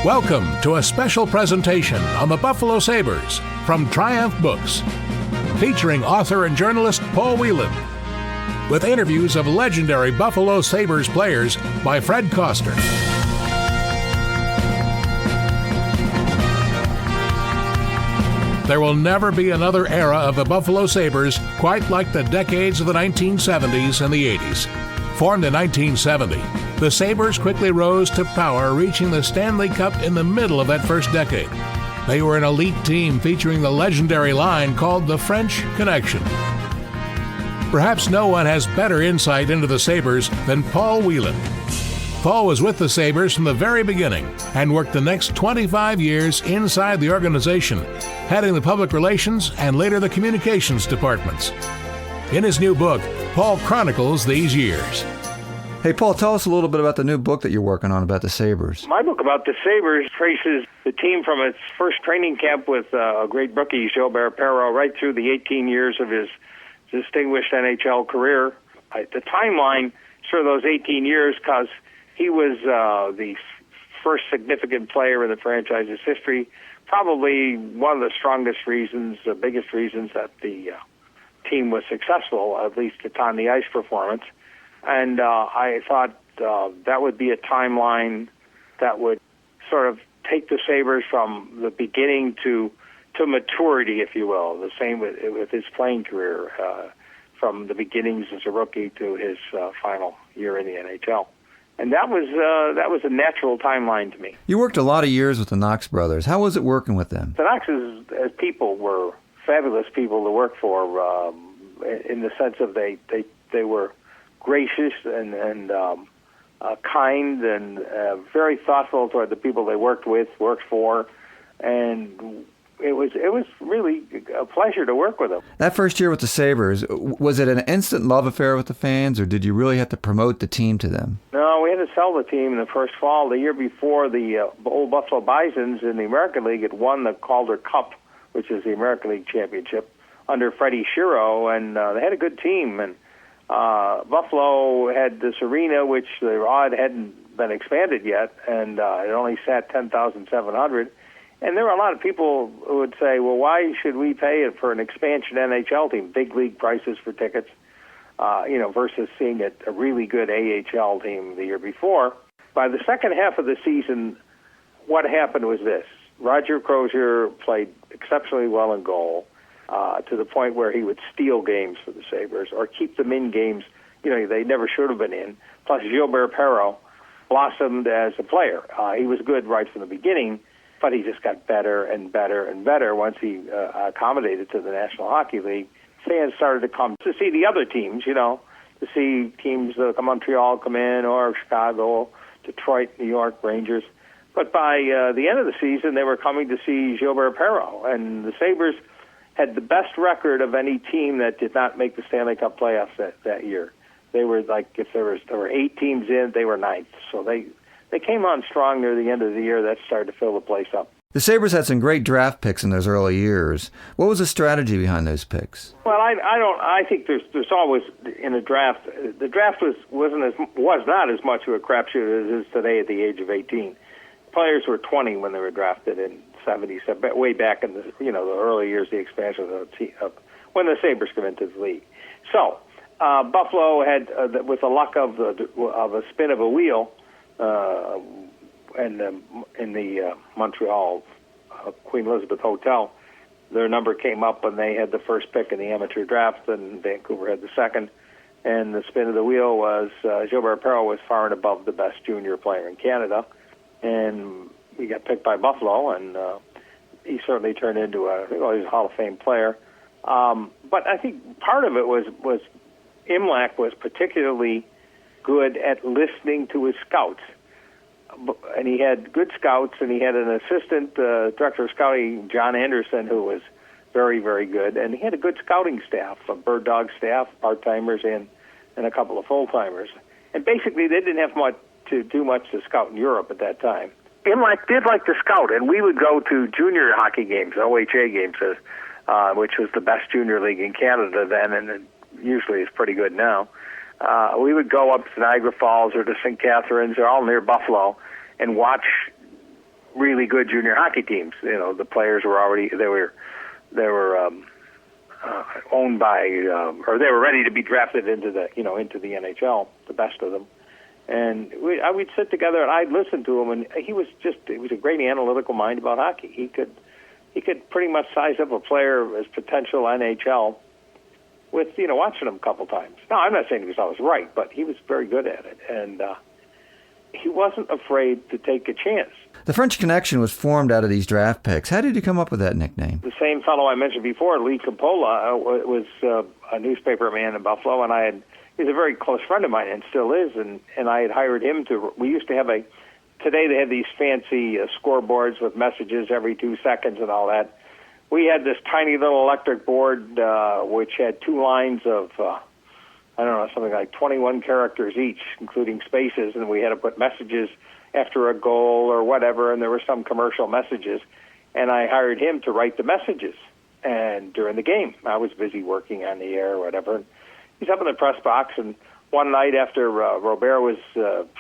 Welcome to a special presentation on the Buffalo Sabres from Triumph Books, featuring author and journalist Paul Wieland, with interviews of legendary Buffalo Sabres players by Fred Koster. There will never be another era of the Buffalo Sabres quite like the decades of the 1970s and the 80s. Formed in 1970, the Sabres quickly rose to power, reaching the Stanley Cup in the middle of that first decade. They were an elite team featuring the legendary line called the French Connection. Perhaps no one has better insight into the Sabres than Paul Wieland. Paul was with the Sabres from the very beginning and worked the next 25 years inside the organization, heading the public relations and later the communications departments. In his new book, Paul chronicles these years. Hey, Paul, tell us a little bit about the new book that you're working on about the Sabres. My book about the Sabres traces the team from its first training camp with a great rookie, Gilbert Perreault, right through the 18 years of his distinguished NHL career. The timeline, sort of those 18 years, because he was the first significant player in the franchise's history, probably one of the strongest reasons, the biggest reasons that the team was successful, at least its on-the-ice performance. And I thought that would be a timeline that would sort of take the Sabres from the beginning to maturity, if you will. The same with his playing career, from the beginnings as a rookie to his final year in the NHL. And that was a natural timeline to me. You worked a lot of years with the Knox brothers. How was it working with them? The Knoxes, as people, were fabulous people to work for, in the sense of they were gracious and kind and very thoughtful toward the people they worked for, and it was really a pleasure to work with them. That first year with the Sabres, was it an instant love affair with the fans, or did you really have to promote the team to them? No, we had to sell the team in the first fall. The year before, the old Buffalo Bisons in the American League had won the Calder Cup, which is the American League championship, under Freddie Shiro, and they had a good team. And Buffalo had this arena, which the rod hadn't been expanded yet, and it only sat 10,700. And there were a lot of people who would say, well, why should we pay it for an expansion NHL team, big league prices for tickets, versus seeing a really good AHL team the year before. By the second half of the season, what happened was this. Roger Crozier played exceptionally well in goal, to the point where he would steal games for the Sabres or keep them in games they never should have been in. Plus, Gilbert Perreault blossomed as a player. He was good right from the beginning, but he just got better and better and better once he accommodated to the National Hockey League. Fans started to come to see the other teams, to see teams like Montreal come in, or Chicago, Detroit, New York, Rangers. But by the end of the season, they were coming to see Gilbert Perreault, and the Sabres had the best record of any team that did not make the Stanley Cup playoffs that year. They were like, if there were 8 teams in, they were ninth. So they came on strong near the end of the year. That started to fill the place up. The Sabres had some great draft picks in those early years. What was the strategy behind those picks? Well, I think there's always in a draft. The draft was not as much of a crapshoot as it is today at the age of 18. Players were 20 when they were drafted in 70s, way back in the early years of the expansion of when the Sabres came into the league. So Buffalo had, with the luck of a spin of a wheel, in the Montreal Queen Elizabeth Hotel, their number came up and they had the first pick in the amateur draft, and Vancouver had the second. And the spin of the wheel was Gilbert Perreault was far and above the best junior player in Canada, and he got picked by Buffalo, and he certainly turned into he's a Hall of Fame player. But I think part of it was Imlach was particularly good at listening to his scouts. And he had good scouts, and he had an assistant director of scouting, John Anderson, who was very, very good. And he had a good scouting staff, a bird dog staff, part-timers and a couple of full-timers. And basically, they didn't have much to scout in Europe at that time. Imlach did like to scout, and we would go to junior hockey games, OHA games, which was the best junior league in Canada then, and it usually is pretty good now. We would go up to Niagara Falls or to St. Catharines, they're all near Buffalo, and watch really good junior hockey teams. The players were already they were owned by or they were ready to be drafted into the NHL, the best of them. And we'd sit together and I'd listen to him, and he was a great analytical mind about hockey. He could pretty much size up a player as potential NHL with watching him a couple times. Now, I'm not saying he was always right, but he was very good at it, and he wasn't afraid to take a chance. The French Connection was formed out of these draft picks. How did you come up with that nickname? The same fellow I mentioned before, Lee Coppola, was a newspaper man in Buffalo, and he's a very close friend of mine and still is, and I had hired him we used to have today they have these fancy scoreboards with messages every 2 seconds and all that. We had this tiny little electric board which had 2 lines of, something like 21 characters each, including spaces, and we had to put messages after a goal or whatever, and there were some commercial messages, and I hired him to write the messages. And during the game, I was busy working on the air or whatever. He's up in the press box, and one night after Robert was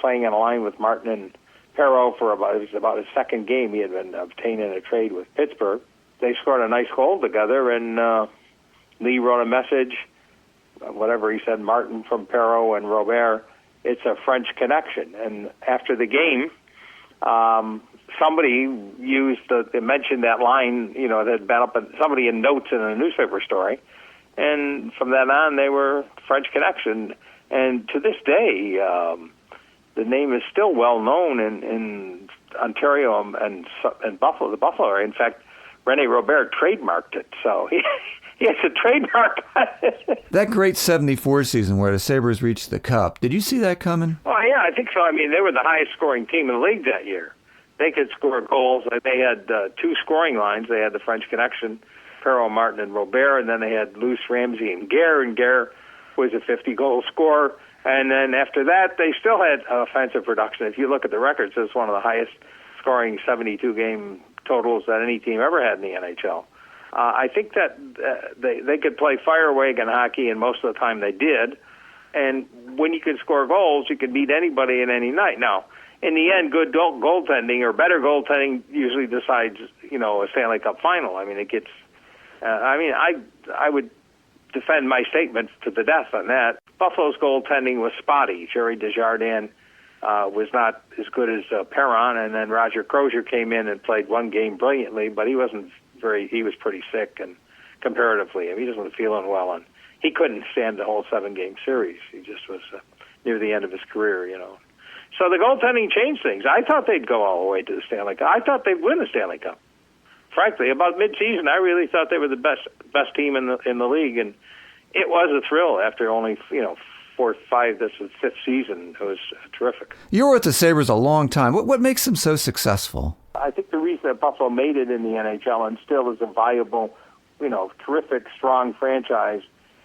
playing on a line with Martin and Perreault for about his second game, he had been obtained in a trade with Pittsburgh. They scored a nice goal together, and Lee wrote a message, whatever he said, Martin from Perreault and Robert, it's a French connection. And after the game, somebody mentioned that line, that had been up, somebody in notes in a newspaper story. And from then on, they were French Connection. And to this day, the name is still well known in Ontario and Buffalo, the Buffalo area. In fact, René Robert trademarked it, so he has a trademark on it. That great 74 season where the Sabres reached the Cup, did you see that coming? Oh, yeah, I think so. I mean, they were the highest scoring team in the league that year. They could score goals. They had 2 scoring lines. They had the French Connection, Perreault, Martin, and Robert, and then they had Luce, Ramsey, and Gare was a 50-goal scorer. And then after that, they still had offensive production. If you look at the records, it's one of the highest scoring 72-game totals that any team ever had in the NHL. I think that they could play fire-wagon hockey, and most of the time they did. And when you can score goals, you can beat anybody in any night. Now, in the end, good goaltending or better goaltending usually decides, a Stanley Cup final. I mean, it gets. I would defend my statement to the death on that. Buffalo's goaltending was spotty. Jerry Desjardins was not as good as Perron, and then Roger Crozier came in and played one game brilliantly, but he was pretty sick and comparatively. I mean, he wasn't feeling well, and he couldn't stand the whole 7-game series. He just was near the end of his career, So the goaltending changed things. I thought they'd go all the way to the Stanley Cup. I thought they'd win the Stanley Cup. Frankly, about mid-season, I really thought they were the best team in the league, and it was a thrill after only 4th, 5th, this is 5th season. It was terrific. You were with the Sabres a long time. What makes them so successful? I think the reason that Buffalo made it in the NHL and still is a viable, terrific, strong franchise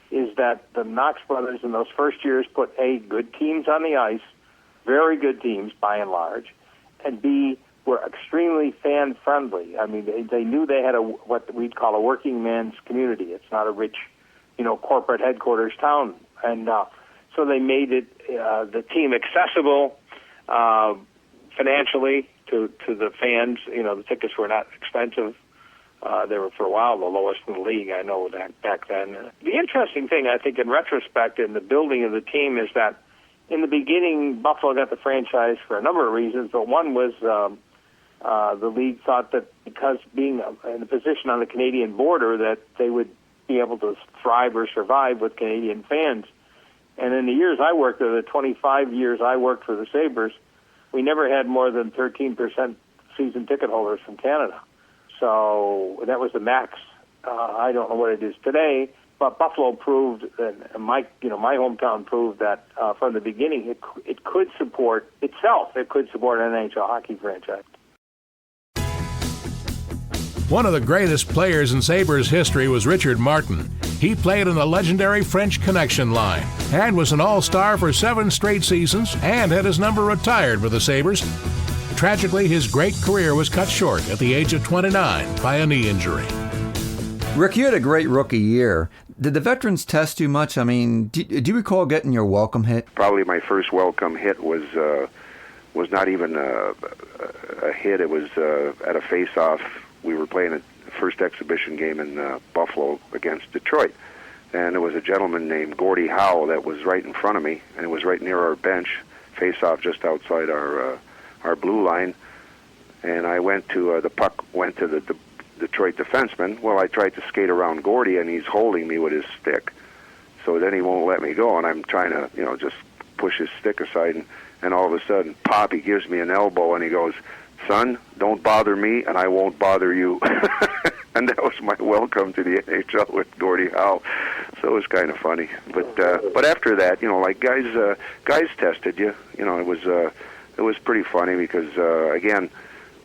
is that the Knox brothers in those first years put A, good teams on the ice, very good teams by and large, and B, were extremely fan-friendly. I mean, they knew they had what we'd call a working man's community. It's not a rich, corporate headquarters town. And so they made it the team accessible financially to the fans. The tickets were not expensive. They were, for a while, the lowest in the league. I know that back then. The interesting thing, I think, in retrospect, in the building of the team is that in the beginning, Buffalo got the franchise for a number of reasons, but one was the league thought that because being in a position on the Canadian border that they would be able to thrive or survive with Canadian fans. And in the years I worked there, the 25 years I worked for the Sabres, we never had more than 13% season ticket holders from Canada. So that was the max. I don't know what it is today, but Buffalo proved, and my hometown proved that from the beginning it could support itself. It could support an NHL hockey franchise. One of the greatest players in Sabres history was Richard Martin. He played in the legendary French Connection line and was an all-star for 7 straight seasons and had his number retired with the Sabres. Tragically, his great career was cut short at the age of 29 by a knee injury. Rick, you had a great rookie year. Did the veterans test you much? I mean, do you recall getting your welcome hit? Probably my first welcome hit was was not even a hit. It was at a face-off. We were playing a first exhibition game in Buffalo against Detroit, and there was a gentleman named Gordie Howe that was right in front of me, and it was right near our bench, face-off just outside our blue line. And I went to the puck went to the Detroit defenseman. Well, I tried to skate around Gordie, and he's holding me with his stick. So then he won't let me go, and I'm trying to, just push his stick aside, and all of a sudden, pop, he gives me an elbow, and he goes, "Son, don't bother me, and I won't bother you." And that was my welcome to the NHL with Gordie Howe. So it was kind of funny. But after that, like guys tested you. It was pretty funny because again,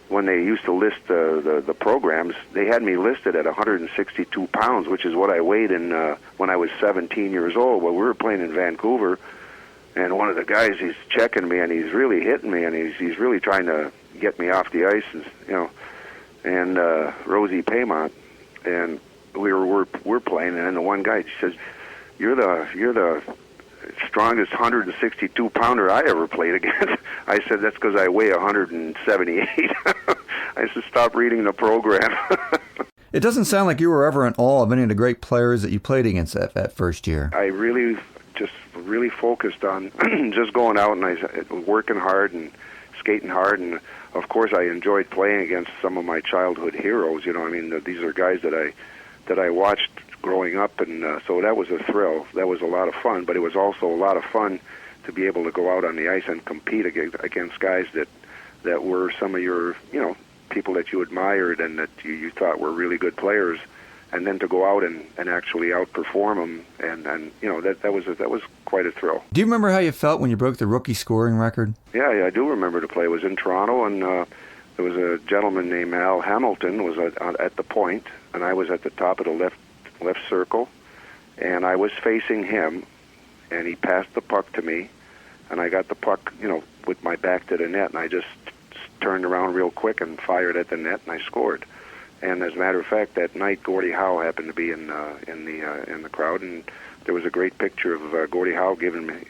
when they used to list the programs, they had me listed at 162 pounds, which is what I weighed in when I was 17 years old. Well, we were playing in Vancouver, and one of the guys, he's checking me, and he's really hitting me, and he's really trying to get me off the ice, and Rosie Paymont, and we're playing, and then the one guy says, "You're the strongest 162 pounder I ever played against." I said, "That's because I weigh 178. I said, "Stop reading the program." It doesn't sound like you were ever in awe of any of the great players that you played against that first year. I really focused on just going out and working hard and skating hard, and of course I enjoyed playing against some of my childhood heroes. These are guys that I watched growing up, and so that was a thrill. That was a lot of fun, but it was also a lot of fun to be able to go out on the ice and compete against guys that were some of your, people that you admired and that you thought were really good players, and then to go out and actually outperform them, and that was quite a thrill. Do you remember how you felt when you broke the rookie scoring record? Yeah, I do remember the play. It was in Toronto, and there was a gentleman named Al Hamilton was at the point, and I was at the top of the left circle, and I was facing him, and he passed the puck to me, and I got the puck, with my back to the net, and I just turned around real quick and fired at the net, and I scored. And as a matter of fact, that night Gordie Howe happened to be in the crowd, and there was a great picture of Gordie Howe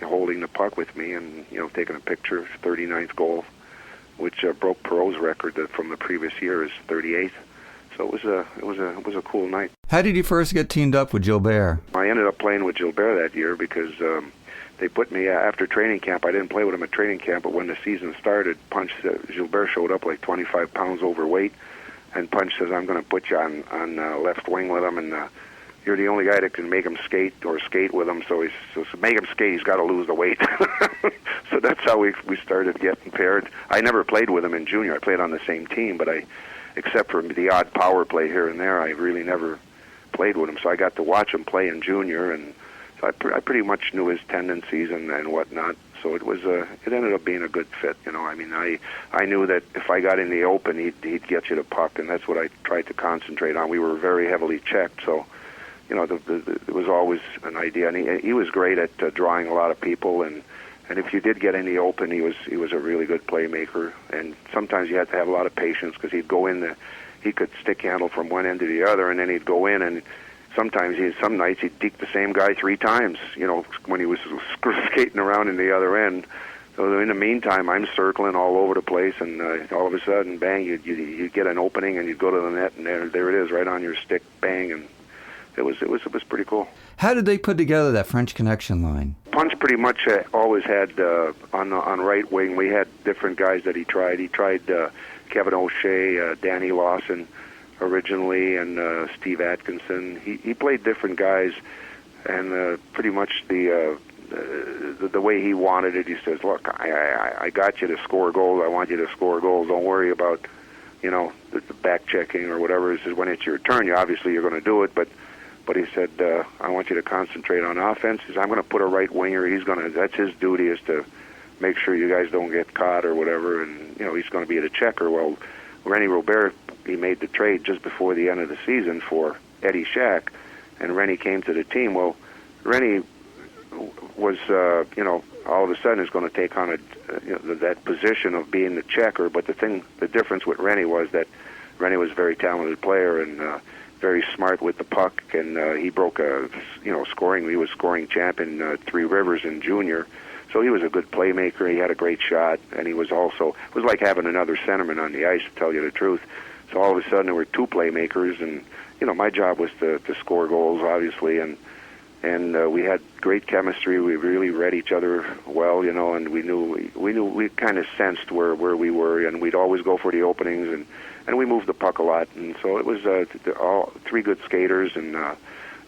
holding the puck with me, and taking a picture. 39th goal, which broke Perreault's record from the previous year, is 38th. So it was a cool night. How did you first get teamed up with Gilbert? I ended up playing with Gilbert that year because they put me after training camp. I didn't play with him at training camp, but when the season started, Gilbert showed up like 25 pounds overweight. And Punch says, "I'm going to put you on left wing with him, and you're the only guy that can make him skate with him. So he says, make him skate. He's got to lose the weight." So that's how we started getting paired. I never played with him in junior. I played on the same team, but except for the odd power play here and there, I really never played with him. So I got to watch him play in junior, and so I pretty much knew his tendencies and whatnot. So it ended up being a good fit. I knew that if I got in the open, he'd get you the puck, and that's what I tried to concentrate on. We were very heavily checked, so it was always an idea. And he was great at drawing a lot of people, and if you did get in the open, he was a really good playmaker. And sometimes you had to have a lot of patience because he'd go in he could stick handle from one end to the other, and then he'd go in and. Sometimes some nights he'd deke the same guy 3 times, when he was skating around in the other end. So in the meantime, I'm circling all over the place, and all of a sudden, bang, you get an opening, and you go to the net, and there it is, right on your stick, bang, and it was pretty cool. How did they put together that French Connection line? Punch pretty much always had on right wing. We had different guys that he tried. He tried Kevin O'Shea, Danny Lawson. Originally, and Steve Atkinson. He played different guys, and pretty much the way he wanted it. He says, "Look, I got you to score goals. I want you to score goals. Don't worry about the back checking or whatever." He says, "When it's your turn, obviously you're going to do it, but he said, I want you to concentrate on offense. He says, I'm going to put a right winger. That's his duty, is to make sure you guys don't get caught or whatever, and he's going to be the checker." Well, Rennie Robert, he made the trade just before the end of the season for Eddie Shack, and Rennie came to the team. Well, Rennie was, all of a sudden is going to take on that position of being the checker. But the difference with Rennie was that Rennie was a very talented player and very smart with the puck, and he broke scoring. He was scoring champ in Three Rivers in junior. So he was a good playmaker. He had a great shot, and he was also, it was like having another centerman on the ice, to tell you the truth. So all of a sudden there were two playmakers, and my job was to score goals, obviously, and we had great chemistry. We really read each other well, and we kind of sensed where we were, and we'd always go for the openings, and we moved the puck a lot, and so it was all three good skaters, and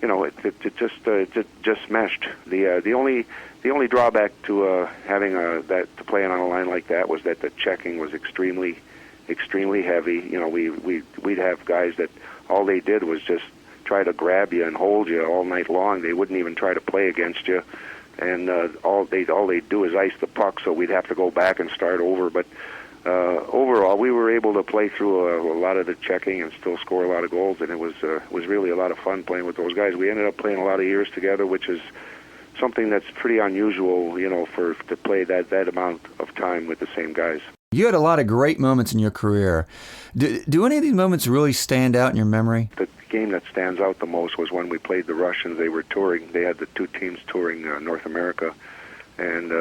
it just meshed. The only drawback to having to playing on a line like that was that the checking was extremely heavy. We'd have guys that all they did was just try to grab you and hold you all night long. They wouldn't even try to play against you, and all they'd do is ice the puck. So we'd have to go back and start over. But overall, we were able to play through a lot of the checking and still score a lot of goals, and it was really a lot of fun playing with those guys. We ended up playing a lot of years together, which is something that's pretty unusual, to play that amount of time with the same guys. You had a lot of great moments in your career. Do any of these moments really stand out in your memory? The game that stands out the most was when we played the Russians. They were touring. They had the two teams touring North America, and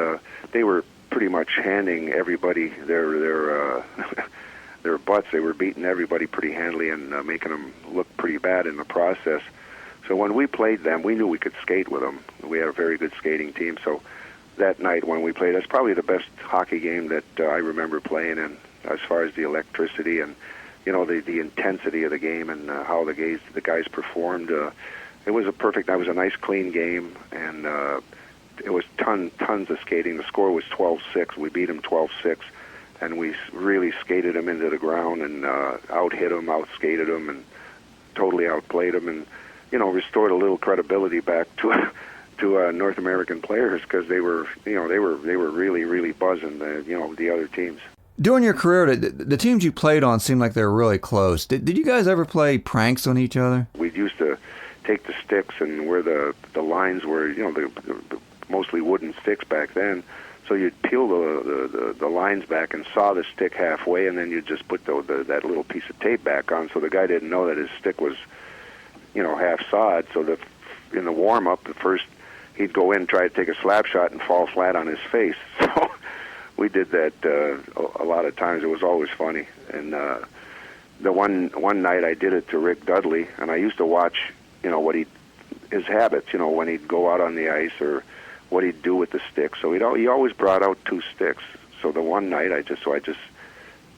they were pretty much handing everybody their their butts. They were beating everybody pretty handily and making them look pretty bad in the process. So when we played them, we knew we could skate with them. We had a very good skating team. So that night when we played, that's probably the best hockey game that I remember playing in, as far as the electricity and the intensity of the game and how the guys performed. It was a nice clean game, and it was tons of skating. The score was 12-6. We beat them 12-6, and we really skated them into the ground and out-hit them, out-skated them, and totally outplayed them, and restored a little credibility back to North American players, because they were really buzzing the other teams. During your career, the teams you played on seemed like they were really close. Did you guys ever play pranks on each other? We used to take the sticks, and where the lines were, the mostly wooden sticks back then, so you'd peel the lines back and saw the stick halfway, and then you'd just put that little piece of tape back on, so the guy didn't know that his stick was half sawed. So in the warm-up, the first, he'd go in and try to take a slap shot and fall flat on his face. So we did that a lot of times. It was always funny. And the one night I did it to Rick Dudley, and I used to watch, his habits, when he'd go out on the ice or what he'd do with the sticks. So he always brought out two sticks. So the one night I just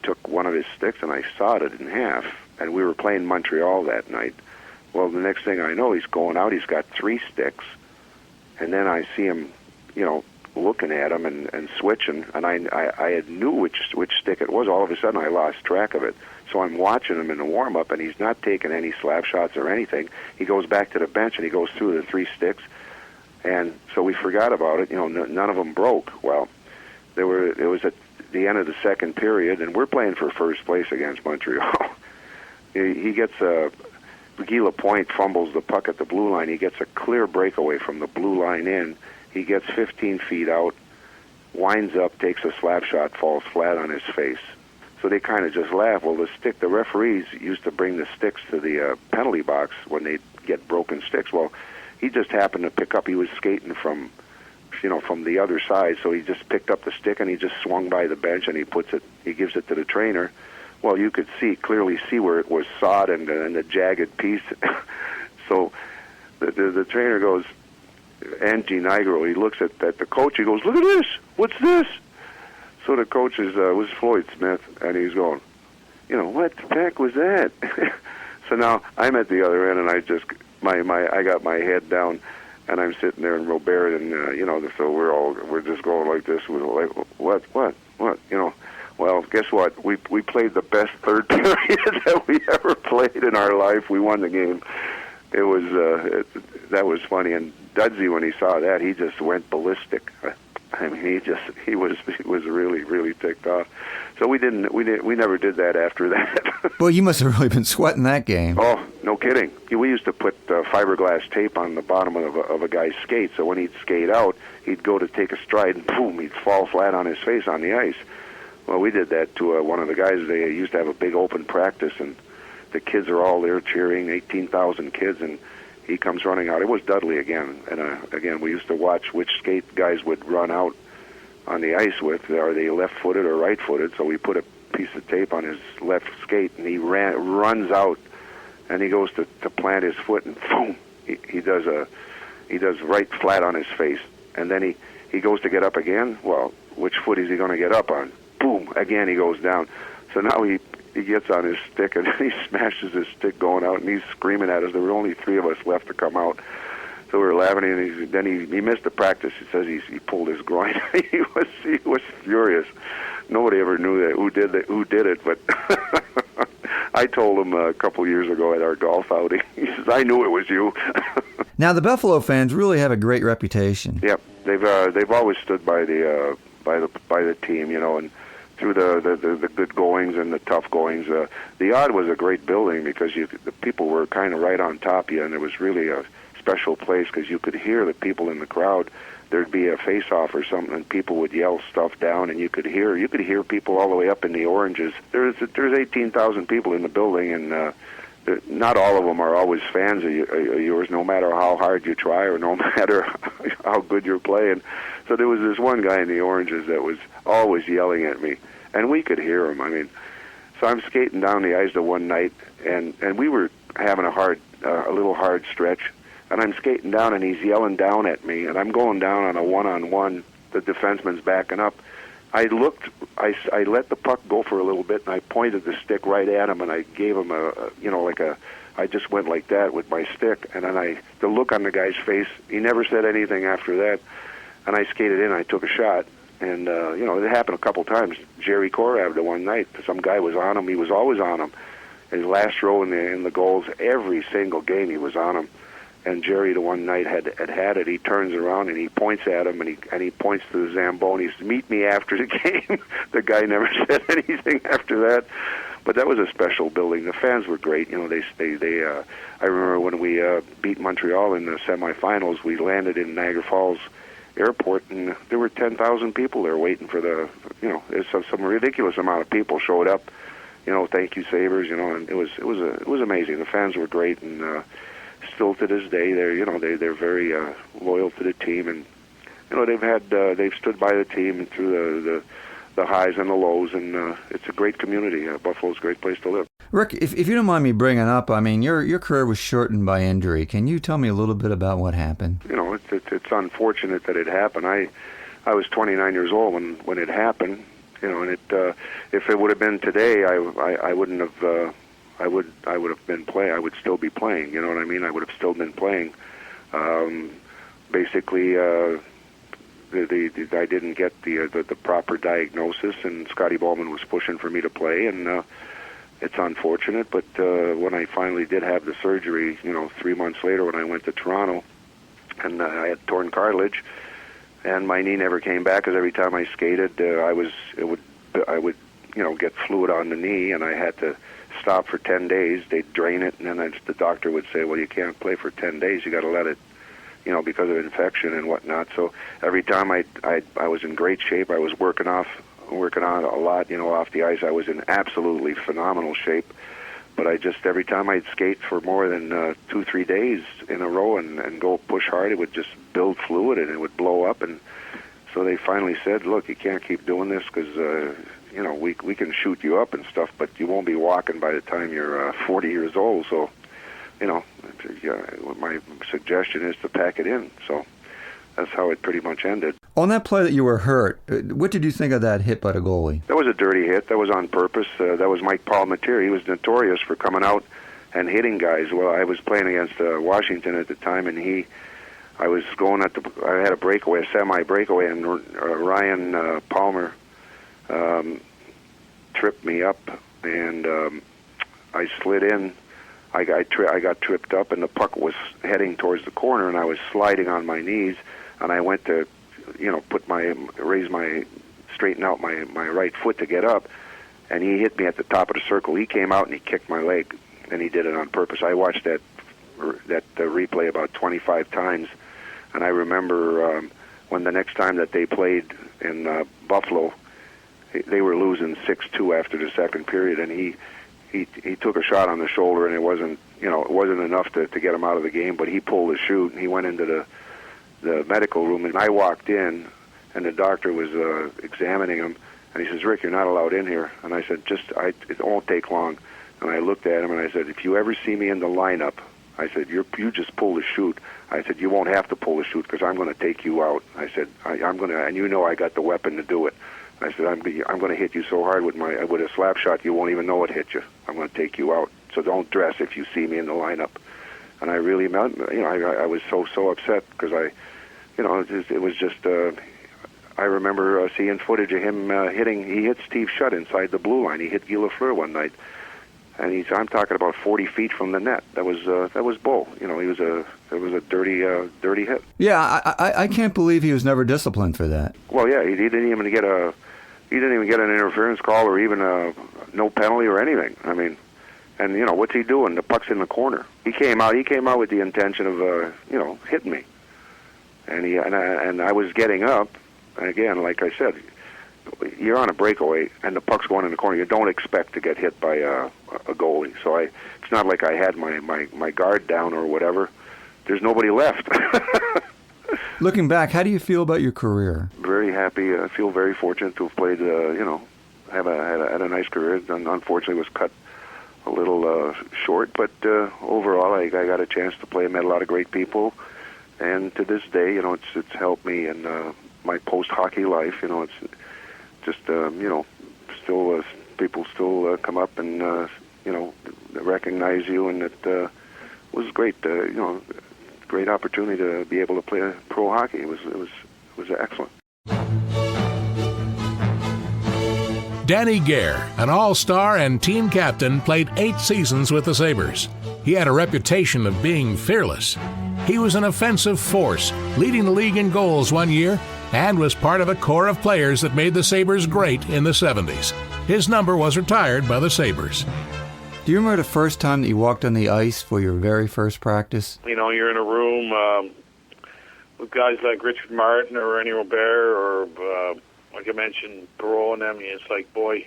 took one of his sticks and I sawed it in half. And we were playing Montreal that night. Well, the next thing I know, he's going out. He's got three sticks, and then I see him, looking at him and switching. And I had knew which stick it was. All of a sudden, I lost track of it. So I'm watching him in the warm up, and he's not taking any slap shots or anything. He goes back to the bench and he goes through the three sticks, and so we forgot about it. None of them broke. Well, it was at the end of the second period, and we're playing for first place against Montreal. He gets Guy Lapointe fumbles the puck at the blue line. He gets a clear breakaway from the blue line in. He gets 15 feet out, winds up, takes a slap shot, falls flat on his face. So they kind of just laugh. Well, the referees used to bring the sticks to the penalty box when they'd get broken sticks. Well, he just happened to pick up. He was skating from the other side, so he just picked up the stick and he just swung by the bench and he gives it to the trainer. Well, you could clearly see where it was sawed and the jagged piece. So the trainer goes, Angie Nigro, he looks at the coach, he goes, "Look at this, what's this?" So the coach was Floyd Smith, and he's going, what the heck was that? So now I'm at the other end, and I just, I got my head down, and I'm sitting there in Robert, and, so we're just going like this, we're like, what? Well, guess what? We played the best third period that we ever played in our life. We won the game. It was that was funny. And Dudsey, when he saw that, he just went ballistic. I mean, he was really ticked off. So we never did that after that. Well, you must have really been sweating that game. Oh, no kidding. We used to put fiberglass tape on the bottom of a guy's skate, so when he'd skate out, he'd go to take a stride, and boom, he'd fall flat on his face on the ice. Well, we did that to one of the guys. They used to have a big open practice, and the kids are all there cheering, 18,000 kids, and he comes running out. It was Dudley again, and again, we used to watch which skate guys would run out on the ice with. Are they left-footed or right-footed? So we put a piece of tape on his left skate, and he runs out, and he goes to plant his foot, and boom, he does right flat on his face. And then he goes to get up again. Well, which foot is he going to get up on? Boom, again he goes down. So now he gets on his stick, and he smashes his stick going out, and he's screaming at us. There were only 3 of us left to come out. So we were laughing, and then he missed the practice. He says he pulled his groin. he was furious. Nobody ever knew that who did it, but I told him a couple years ago at our golf outing. He says, "I knew it was you." Now the Buffalo fans really have a great reputation. Yep, they've always stood by the team, and through the good goings and the tough goings. The Odd was a great building because the people were kind of right on top of you, and it was really a special place because you could hear the people in the crowd. There'd be a face-off or something, and people would yell stuff down, and you could hear people all the way up in the oranges. There's 18,000 people in the building, and not all of them are always fans of yours, no matter how hard you try or no matter how good you're playing. So there was this one guy in the oranges that was always yelling at me, and we could hear him. I mean, so I'm skating down the ice the one night, and we were having a little hard stretch. And I'm skating down, and he's yelling down at me, and I'm going down on a one-on-one. The defenseman's backing up. I let the puck go for a little bit, and I pointed the stick right at him, and I gave him I just went like that with my stick, and then the look on the guy's face, he never said anything after that, and I skated in, I took a shot, and, it happened a couple times. Jerry Korav the one night, some guy was on him, he was always on him. His last row in the goals, every single game he was on him. And Jerry, the one night, had it. He turns around and he points at him, and he points to the Zamboni. He says, "Meet me after the game." The guy never said anything after that. But that was a special building. The fans were great. I remember when we beat Montreal in the semifinals. We landed in Niagara Falls Airport, and there were 10,000 people there waiting for some ridiculous amount of people showed up. Thank you, Sabres. And it was amazing. The fans were great, and still to this day, they're very loyal to the team, and they've stood by the team through the highs and the lows, and it's a great community. Buffalo's a great place to live. Rick, if you don't mind me bringing up, I mean, your career was shortened by injury. Can you tell me a little bit about what happened? It's unfortunate that it happened. I was 29 years old when it happened. And if it would have been today, I wouldn't have. I would have been playing. I would still be playing. You know what I mean? I would have still been playing. Basically, I didn't get the proper diagnosis, and Scotty Bowman was pushing for me to play, and it's unfortunate. But when I finally did have the surgery, 3 months later, when I went to Toronto, and I had torn cartilage, and my knee never came back because every time I skated, I would get fluid on the knee, and I had to stop for 10 days. They'd drain it, and then the doctor would say, "Well, you can't play for 10 days. You got to let it, because of infection and whatnot." So every time I was in great shape. I was working on a lot, off the ice. I was in absolutely phenomenal shape. But every time I'd skate for more than 2-3 days in a row and go push hard, it would just build fluid and it would blow up. And so they finally said, "Look, you can't keep doing this because we can shoot you up and stuff, but you won't be walking by the time you're 40 years old. So, my suggestion is to pack it in." So that's how it pretty much ended. On that play that you were hurt, what did you think of that hit by the goalie? That was a dirty hit. That was on purpose. That was Mike Palmetier. He was notorious for coming out and hitting guys. Well, I was playing against Washington at the time, and I had a breakaway, a semi-breakaway, and Ryan Palmer tripped me up, and I slid in. I got tripped up, and the puck was heading towards the corner, and I was sliding on my knees, and I went to, straighten out my right foot to get up, and he hit me at the top of the circle. He came out and he kicked my leg, and he did it on purpose. I watched that replay about 25 times, and I remember when the next time that they played in Buffalo, they were losing 6-2 after the second period, and he took a shot on the shoulder, and it wasn't enough to get him out of the game, but he pulled his chute, and he went into the medical room, and I walked in, and the doctor was examining him, and he says, "Rick, you're not allowed in here." And I said, "It won't take long." And I looked at him and I said, "If you ever see me in the lineup," I said, you just pull the chute. I said, "You won't have to pull the chute because I'm going to take you out." I said, I'm going to, and you know I got the weapon to do it. I said, I'm going to hit you so hard with a slap shot you won't even know it hit you. I'm going to take you out. So don't dress if you see me in the lineup. And I really meant, I was so upset because it was just. I remember seeing footage of him hitting. He hit Steve Shutt inside the blue line. He hit Guy Lafleur one night, and I'm talking about 40 feet from the net. That was bull. It was a dirty hit. Yeah, I can't believe he was never disciplined for that. Well, yeah, he didn't even get an interference call or even no penalty or anything. I mean, and what's he doing? The puck's in the corner. He came out with the intention of hitting me, and I was getting up. And again, like I said, you're on a breakaway, and the puck's going in the corner. You don't expect to get hit by a goalie. So it's not like I had my guard down or whatever. There's nobody left. Looking back, how do you feel about your career? Very happy. I feel very fortunate to have played. Had a nice career. And unfortunately, was cut a little short. But overall, I got a chance to play. I met a lot of great people, and to this day, it's helped me in my post-hockey life. It's just still people still come up and recognize you, and it was great. Great opportunity to be able to play pro hockey. It was excellent. Danny Gare, an all-star and team captain, played 8 seasons with the Sabres. He had a reputation of being fearless. He was an offensive force, leading the league in goals one year, and was part of a core of players that made the Sabres great in the 70s. His number was retired by the Sabres. Do you remember the first time that you walked on the ice for your very first practice? You're in a room with guys like Richard Martin or Rennie Robert or, like I mentioned, Perreault and them. It's like, boy,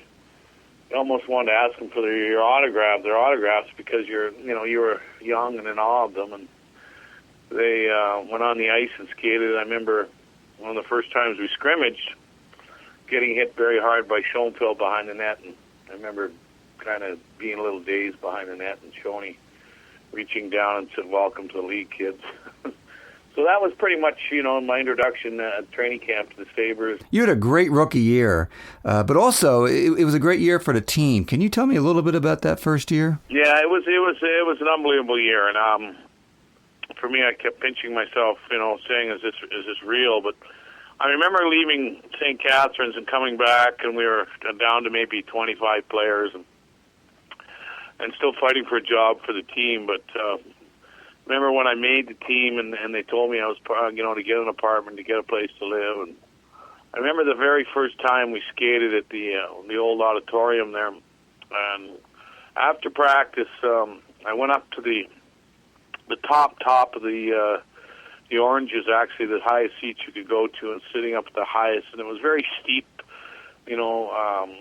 you almost wanted to ask them for their autographs because you were young and in awe of them. And they went on the ice and skated. I remember one of the first times we scrimmaged, getting hit very hard by Schoenfeld behind the net, and I remember kind of being a little dazed behind the net, and Shoney reaching down and said, "Welcome to the league, kids." So that was pretty much, my introduction at training camp to the Sabres. You had a great rookie year, but also it was a great year for the team. Can you tell me a little bit about that first year? Yeah, it was an unbelievable year, and for me, I kept pinching myself, saying, "Is this real?" But I remember leaving St. Catharines and coming back, and we were down to maybe 25 players, and still fighting for a job for the team. But remember when I made the team, and they told me I was, to get an apartment, to get a place to live. And I remember the very first time we skated at the old auditorium there, and after practice, I went up to the top of the oranges, actually the highest seats you could go to, and sitting up at the highest, and it was very steep.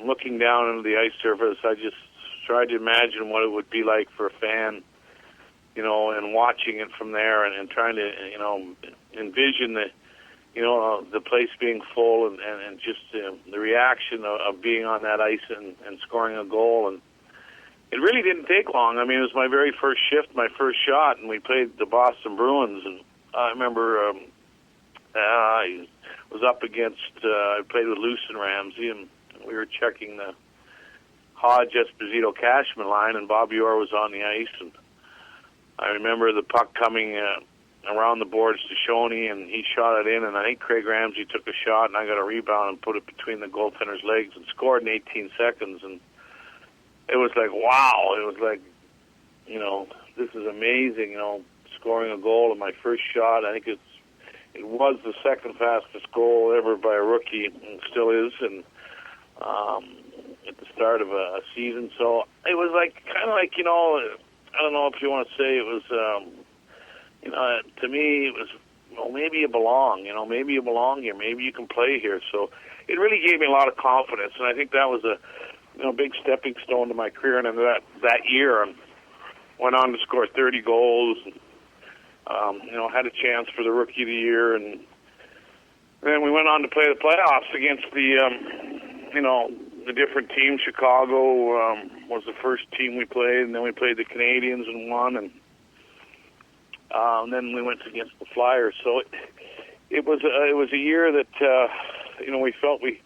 Looking down into the ice surface, I just tried to imagine what it would be like for a fan, and watching it from there, and trying to envision the place being full, and just the reaction of being on that ice and scoring a goal. And it really didn't take long. I mean, it was my very first shift, my first shot, and we played the Boston Bruins. And I remember I was up against, I played with Lucien Ramsey, and we were checking the Hodge Esposito Cashman line, and Bobby Orr was on the ice. And I remember the puck coming around the boards to Shoney, and he shot it in, and I think Craig Ramsey took a shot, and I got a rebound and put it between the goaltender's legs and scored in 18 seconds. And it was like, wow. It was like, this is amazing, scoring a goal in my first shot. I think it was the second fastest goal ever by a rookie, and still is, and at the start of a season. So it was kind of like, I don't know if you want to say it was, to me it was, maybe you belong, maybe you belong here, maybe you can play here. So it really gave me a lot of confidence, and I think that was a big stepping stone to my career. And that year, I went on to score 30 goals, and, had a chance for the Rookie of the Year, and Then we went on to play the playoffs against the different teams. Chicago was the first team we played, and then we played the Canadians and won, and then we went against the Flyers. So it was a year that we felt we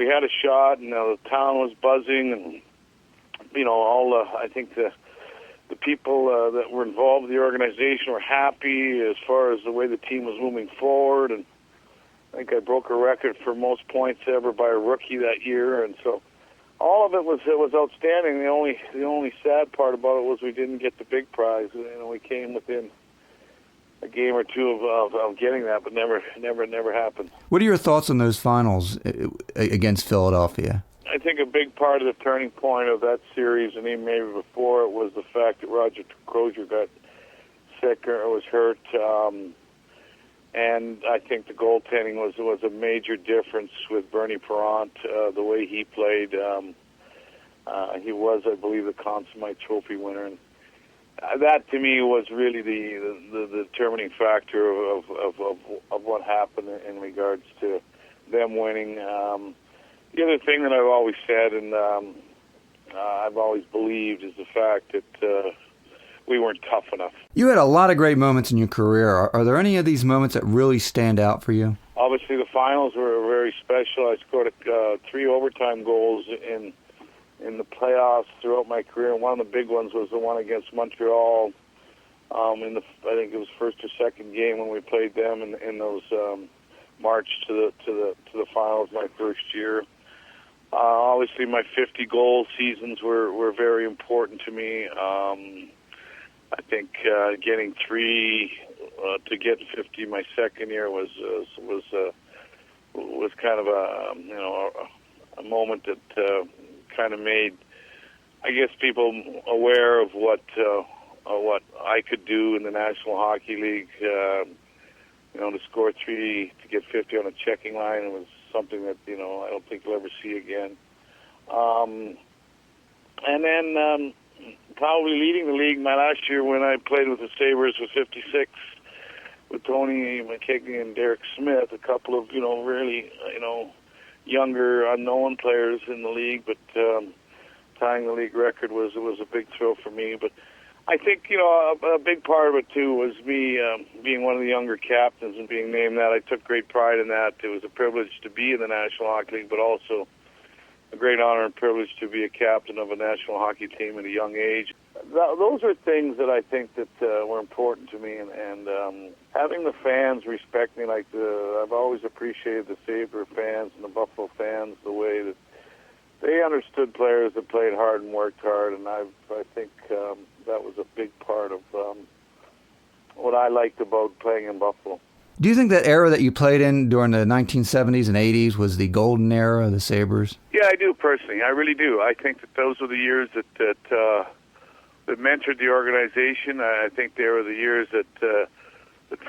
had a shot, and the town was buzzing, and I think the people that were involved in the organization were happy as far as the way the team was moving forward, and I think I broke a record for most points ever by a rookie that year, and so all of it was outstanding. The only sad part about it was we didn't get the big prize. We came within a game or two of getting that, but never happened. What are your thoughts on those finals against Philadelphia? I think a big part of the turning point of that series, and even maybe before it, was the fact that Roger Crozier got sick or was hurt. And I think the goaltending was a major difference with Bernie Perreault, the way he played. He was, I believe, the Conn Smythe Trophy winner, and that to me was really the determining factor of what happened in regards to them winning. The other thing that I've always said, and I've always believed, is the fact that we weren't tough enough. You had a lot of great moments in your career. Are there any of these moments that really stand out for you? Obviously, the finals were very special. I scored 3 overtime goals in the playoffs throughout my career, and one of the big ones was the one against Montreal. I think it was first or second game when we played them in those march to the finals my first year. Obviously, my 50-goal seasons were very important to me. I think getting 3 to get 50 my second year was kind of a moment that kind of made, I guess, people aware of what I could do in the National Hockey League. To score 3 to get 50 on a checking line, it was something that I don't think you'll ever see again. And then probably leading the league my last year when I played with the Sabres with 56 with Tony McKegney and Derek Smith, a couple of really younger unknown players in the league, but tying the league record was a big thrill for me. But I think a big part of it too was me being one of the younger captains and being named that. I took great pride in that. It was a privilege to be in the National Hockey League, but also a great honor and privilege to be a captain of a national hockey team at a young age. Those are things that I think that were important to me, and having the fans respect me I've always appreciated the Sabre fans and the Buffalo fans, the way that they understood players that played hard and worked hard, and I think that was a big part of what I liked about playing in Buffalo. Do you think that era that you played in during the 1970s and 80s was the golden era of the Sabres? Yeah, I do personally. I really do. I think that those were the years that mentored the organization. I think they were the years that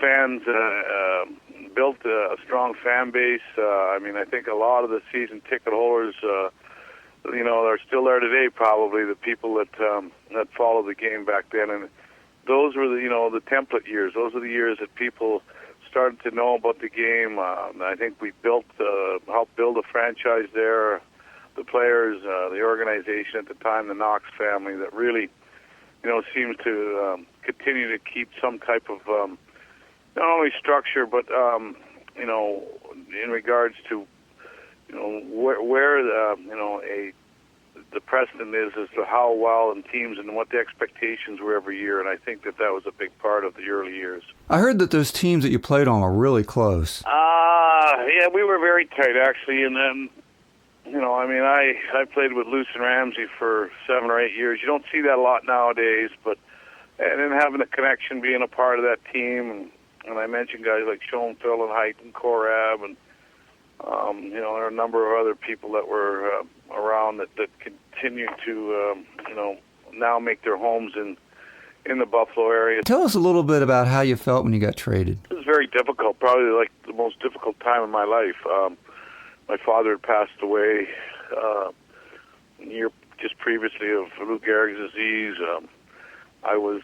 fans built a strong fan base. I think a lot of the season ticket holders, are still there today. Probably the people that followed the game back then, and those were the template years. Those are the years that people started to know about the game. I think we helped build a franchise there. The players, the organization at the time, the Knox family, that really, seems to continue to keep some type of not only structure, but in regards to where the precedent is as to how well and teams and what the expectations were every year, and I think that was a big part of the early years. I heard that those teams that you played on were really close. Yeah, we were very tight, actually, and then, I played with Luce and Ramsey for 7 or 8 years. You don't see that a lot nowadays, and then having a connection, being a part of that team, and I mentioned guys like Schoenfeld and Height and Korab, and there are a number of other people that were around that continue to, now make their homes in the Buffalo area. Tell us a little bit about how you felt when you got traded. It was very difficult, probably like the most difficult time in my life. My father had passed away a year just previously of Lou Gehrig's disease. I was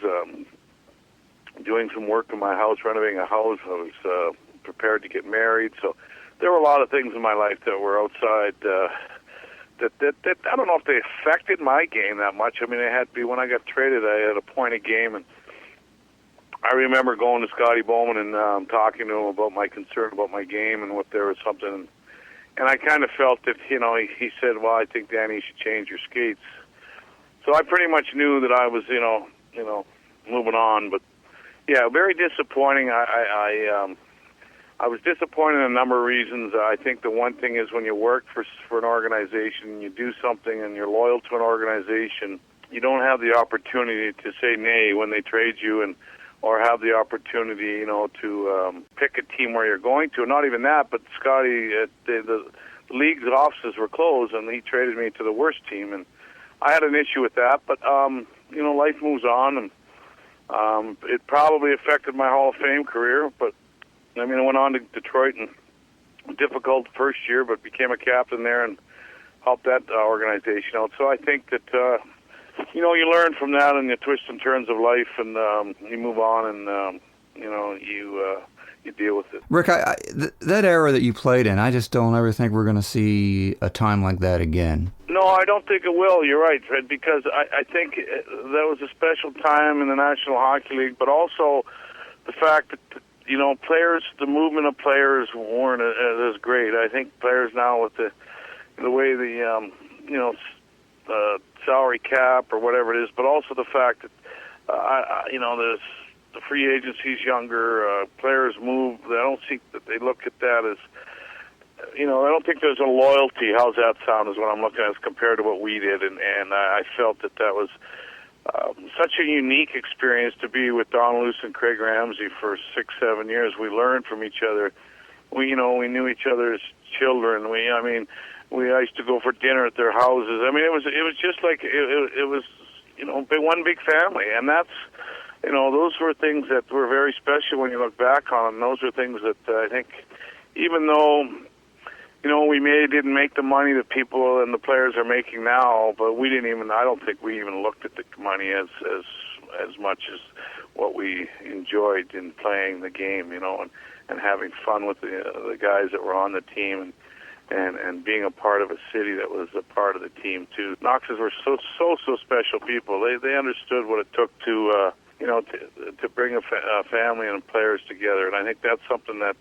doing some work in my house, renovating a house. I was prepared to get married, so there were a lot of things in my life that were outside that I don't know if they affected my game that much. I mean, it had to be when I got traded, I had a point a game, and I remember going to Scotty Bowman and talking to him about my concern about my game and what there was something. And I kind of felt that, he said, well, I think, Danny, you should change your skates. So I pretty much knew that I was, moving on. But, yeah, very disappointing. I was disappointed in a number of reasons. I think the one thing is when you work for an organization, you do something and you're loyal to an organization, you don't have the opportunity to say nay when they trade you or have the opportunity, to pick a team where you're going to. Not even that, but Scotty, the league's offices were closed, and he traded me to the worst team. And I had an issue with that, but, life moves on, and it probably affected my Hall of Fame career, but I went on to Detroit, and difficult first year, but became a captain there and helped that organization out. So I think that, you learn from that and the twists and turns of life, and you move on, and, you deal with it. Rick, that era that you played in, I just don't ever think we're going to see a time like that again. No, I don't think it will. You're right, Fred, because I think that was a special time in the National Hockey League, but also the fact that, players, the movement of players weren't as great. I think players now with the way the, salary cap or whatever it is, but also the fact that, there's the free agency's younger, players move. I don't think that they look at that as, I don't think there's a loyalty. How's that sound is what I'm looking at as compared to what we did, and I felt that was such a unique experience to be with Don Luce and Craig Ramsey for 6-7 years. We learned from each other. We knew each other's children. I used to go for dinner at their houses. It was just like it was, one big family, and that's, those were things that were very special when you look back on them. Those are things that I think, even though, we didn't make the money that people and the players are making now, but I don't think we even looked at the money as much as what we enjoyed in playing the game, and having fun with the guys that were on the team, and being a part of a city that was a part of the team too. Knoxes were so special people. They understood what it took to to bring a family and players together, and I think that's something that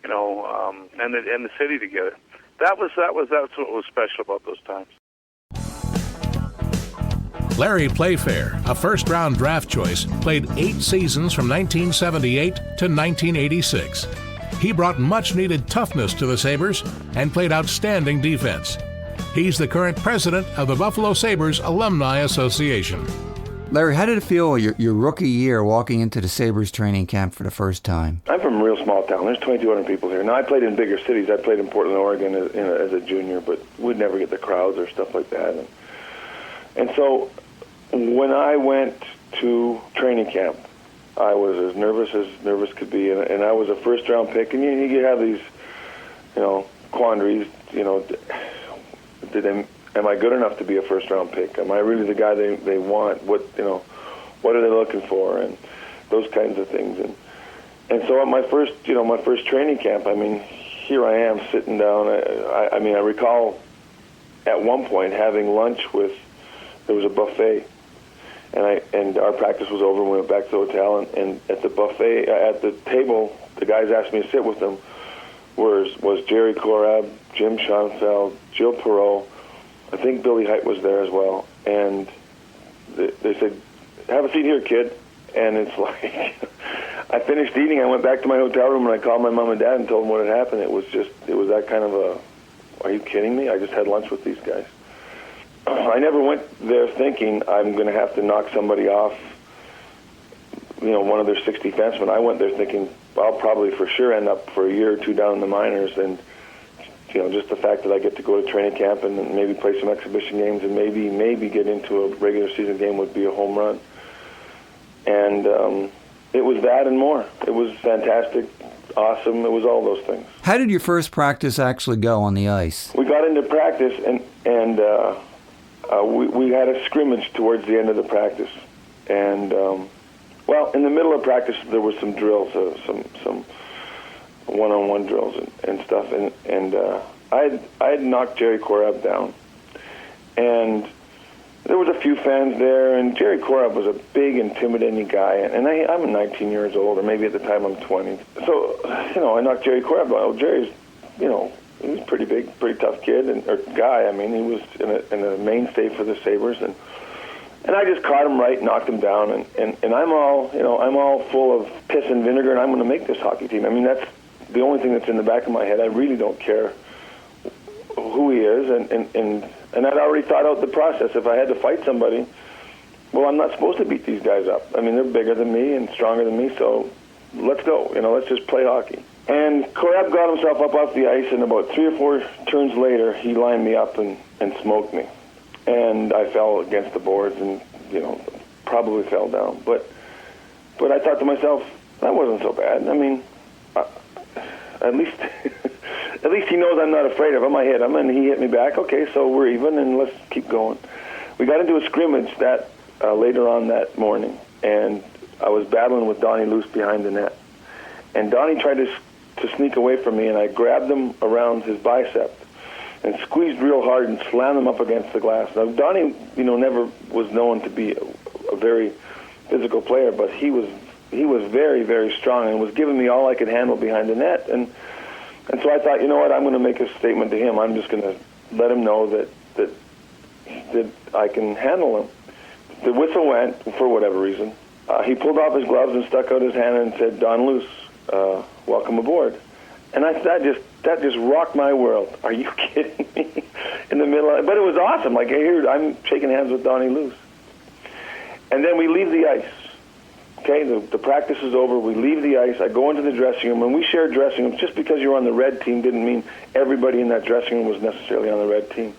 and the city together. That's what was special about those times. Larry Playfair, a first-round draft choice, played 8 seasons from 1978 to 1986. He brought much-needed toughness to the Sabres and played outstanding defense. He's the current president of the Buffalo Sabres Alumni Association. Larry, how did it feel your rookie year walking into the Sabres training camp for the first time? I'm from a real small town. There's 2,200 people here. Now, I played in bigger cities. I played in Portland, Oregon as a junior, but we'd never get the crowds or stuff like that. And so when I went to training camp, I was as nervous could be, and I was a first-round pick. And you have these, quandaries, am I good enough to be a first-round pick? Am I really the guy they want? What are they looking for? And those kinds of things. And so at my first training camp, here I am sitting down. I recall at one point having lunch there was a buffet, and our practice was over, and we went back to the hotel, and at the buffet, at the table, the guys asked me to sit with them, was Jerry Korab, Jim Schoenfeld, Gilles Perreault. I think Billy Height was there as well, and they said, "Have a seat here, kid." And it's like, I finished eating, I went back to my hotel room, and I called my mom and dad and told them what had happened. It was that kind of are you kidding me? I just had lunch with these guys. I never went there thinking I'm going to have to knock somebody off, one of their 60 defensemen. I went there thinking I'll probably for sure end up for a year or two down in the minors, and just the fact that I get to go to training camp and maybe play some exhibition games and maybe get into a regular season game would be a home run. And it was that and more. It was fantastic, awesome. It was all those things. How did your first practice actually go on the ice? We got into practice, and we had a scrimmage towards the end of the practice. And, in the middle of practice, there were some drills, some one-on-one drills and stuff. And I had knocked Jerry Korab down, and there was a few fans there, and Jerry Korab was a big, intimidating guy, and I'm 19 years old, or maybe at the time I'm 20. So, I knocked Jerry Korab down. Well, Jerry's, he was pretty big, pretty tough kid or guy. I mean, he was in a mainstay for the Sabres, and I just caught him right, knocked him down, and I'm all full of piss and vinegar, and I'm going to make this hockey team. I mean, that's the only thing that's in the back of my head. I really don't care who he is, and I'd already thought out the process. If I had to fight somebody, well, I'm not supposed to beat these guys up. I mean, they're bigger than me and stronger than me, so let's go. Let's just play hockey. And Korab got himself up off the ice, and about 3 or 4 turns later, he lined me up and smoked me. And I fell against the boards and, probably fell down. But I thought to myself, that wasn't so bad. I mean, at least at least he knows I'm not afraid of him. I hit him, and he hit me back. Okay, so we're even, and let's keep going. We got into a scrimmage that later on that morning, and I was battling with Donnie Luce behind the net. And Donnie tried to sneak away from me, and I grabbed him around his bicep and squeezed real hard and slammed him up against the glass. Now, Donnie, never was known to be a very physical player, but he was very, very strong and was giving me all I could handle behind the net. And so I thought, you know what, I'm going to make a statement to him. I'm just going to let him know that I can handle him. The whistle went for whatever reason. He pulled off his gloves and stuck out his hand and said, "Don Luce, welcome aboard." And that just rocked my world. Are you kidding me? In the middle of it. But it was awesome. Like, here, I'm shaking hands with Donnie Luce. And then we leave the ice. Okay, the practice is over. We leave the ice. I go into the dressing room. And we share dressing rooms. Just because you're on the red team didn't mean everybody in that dressing room was necessarily on the red team.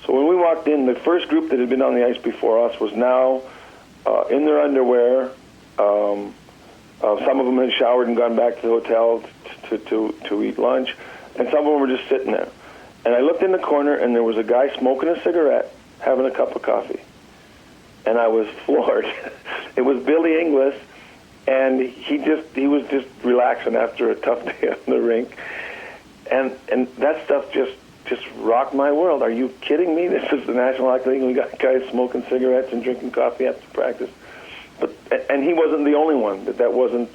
So when we walked in, the first group that had been on the ice before us was now in their underwear. Some of them had showered and gone back to the hotel to eat lunch, and some of them were just sitting there. And I looked in the corner, and there was a guy smoking a cigarette, having a cup of coffee. And I was floored. It was Billy Inglis, and he was just relaxing after a tough day on the rink. And that stuff just rocked my world. Are you kidding me? This is the National Hockey League, and we got guys smoking cigarettes and drinking coffee after practice. And he wasn't the only one. That wasn't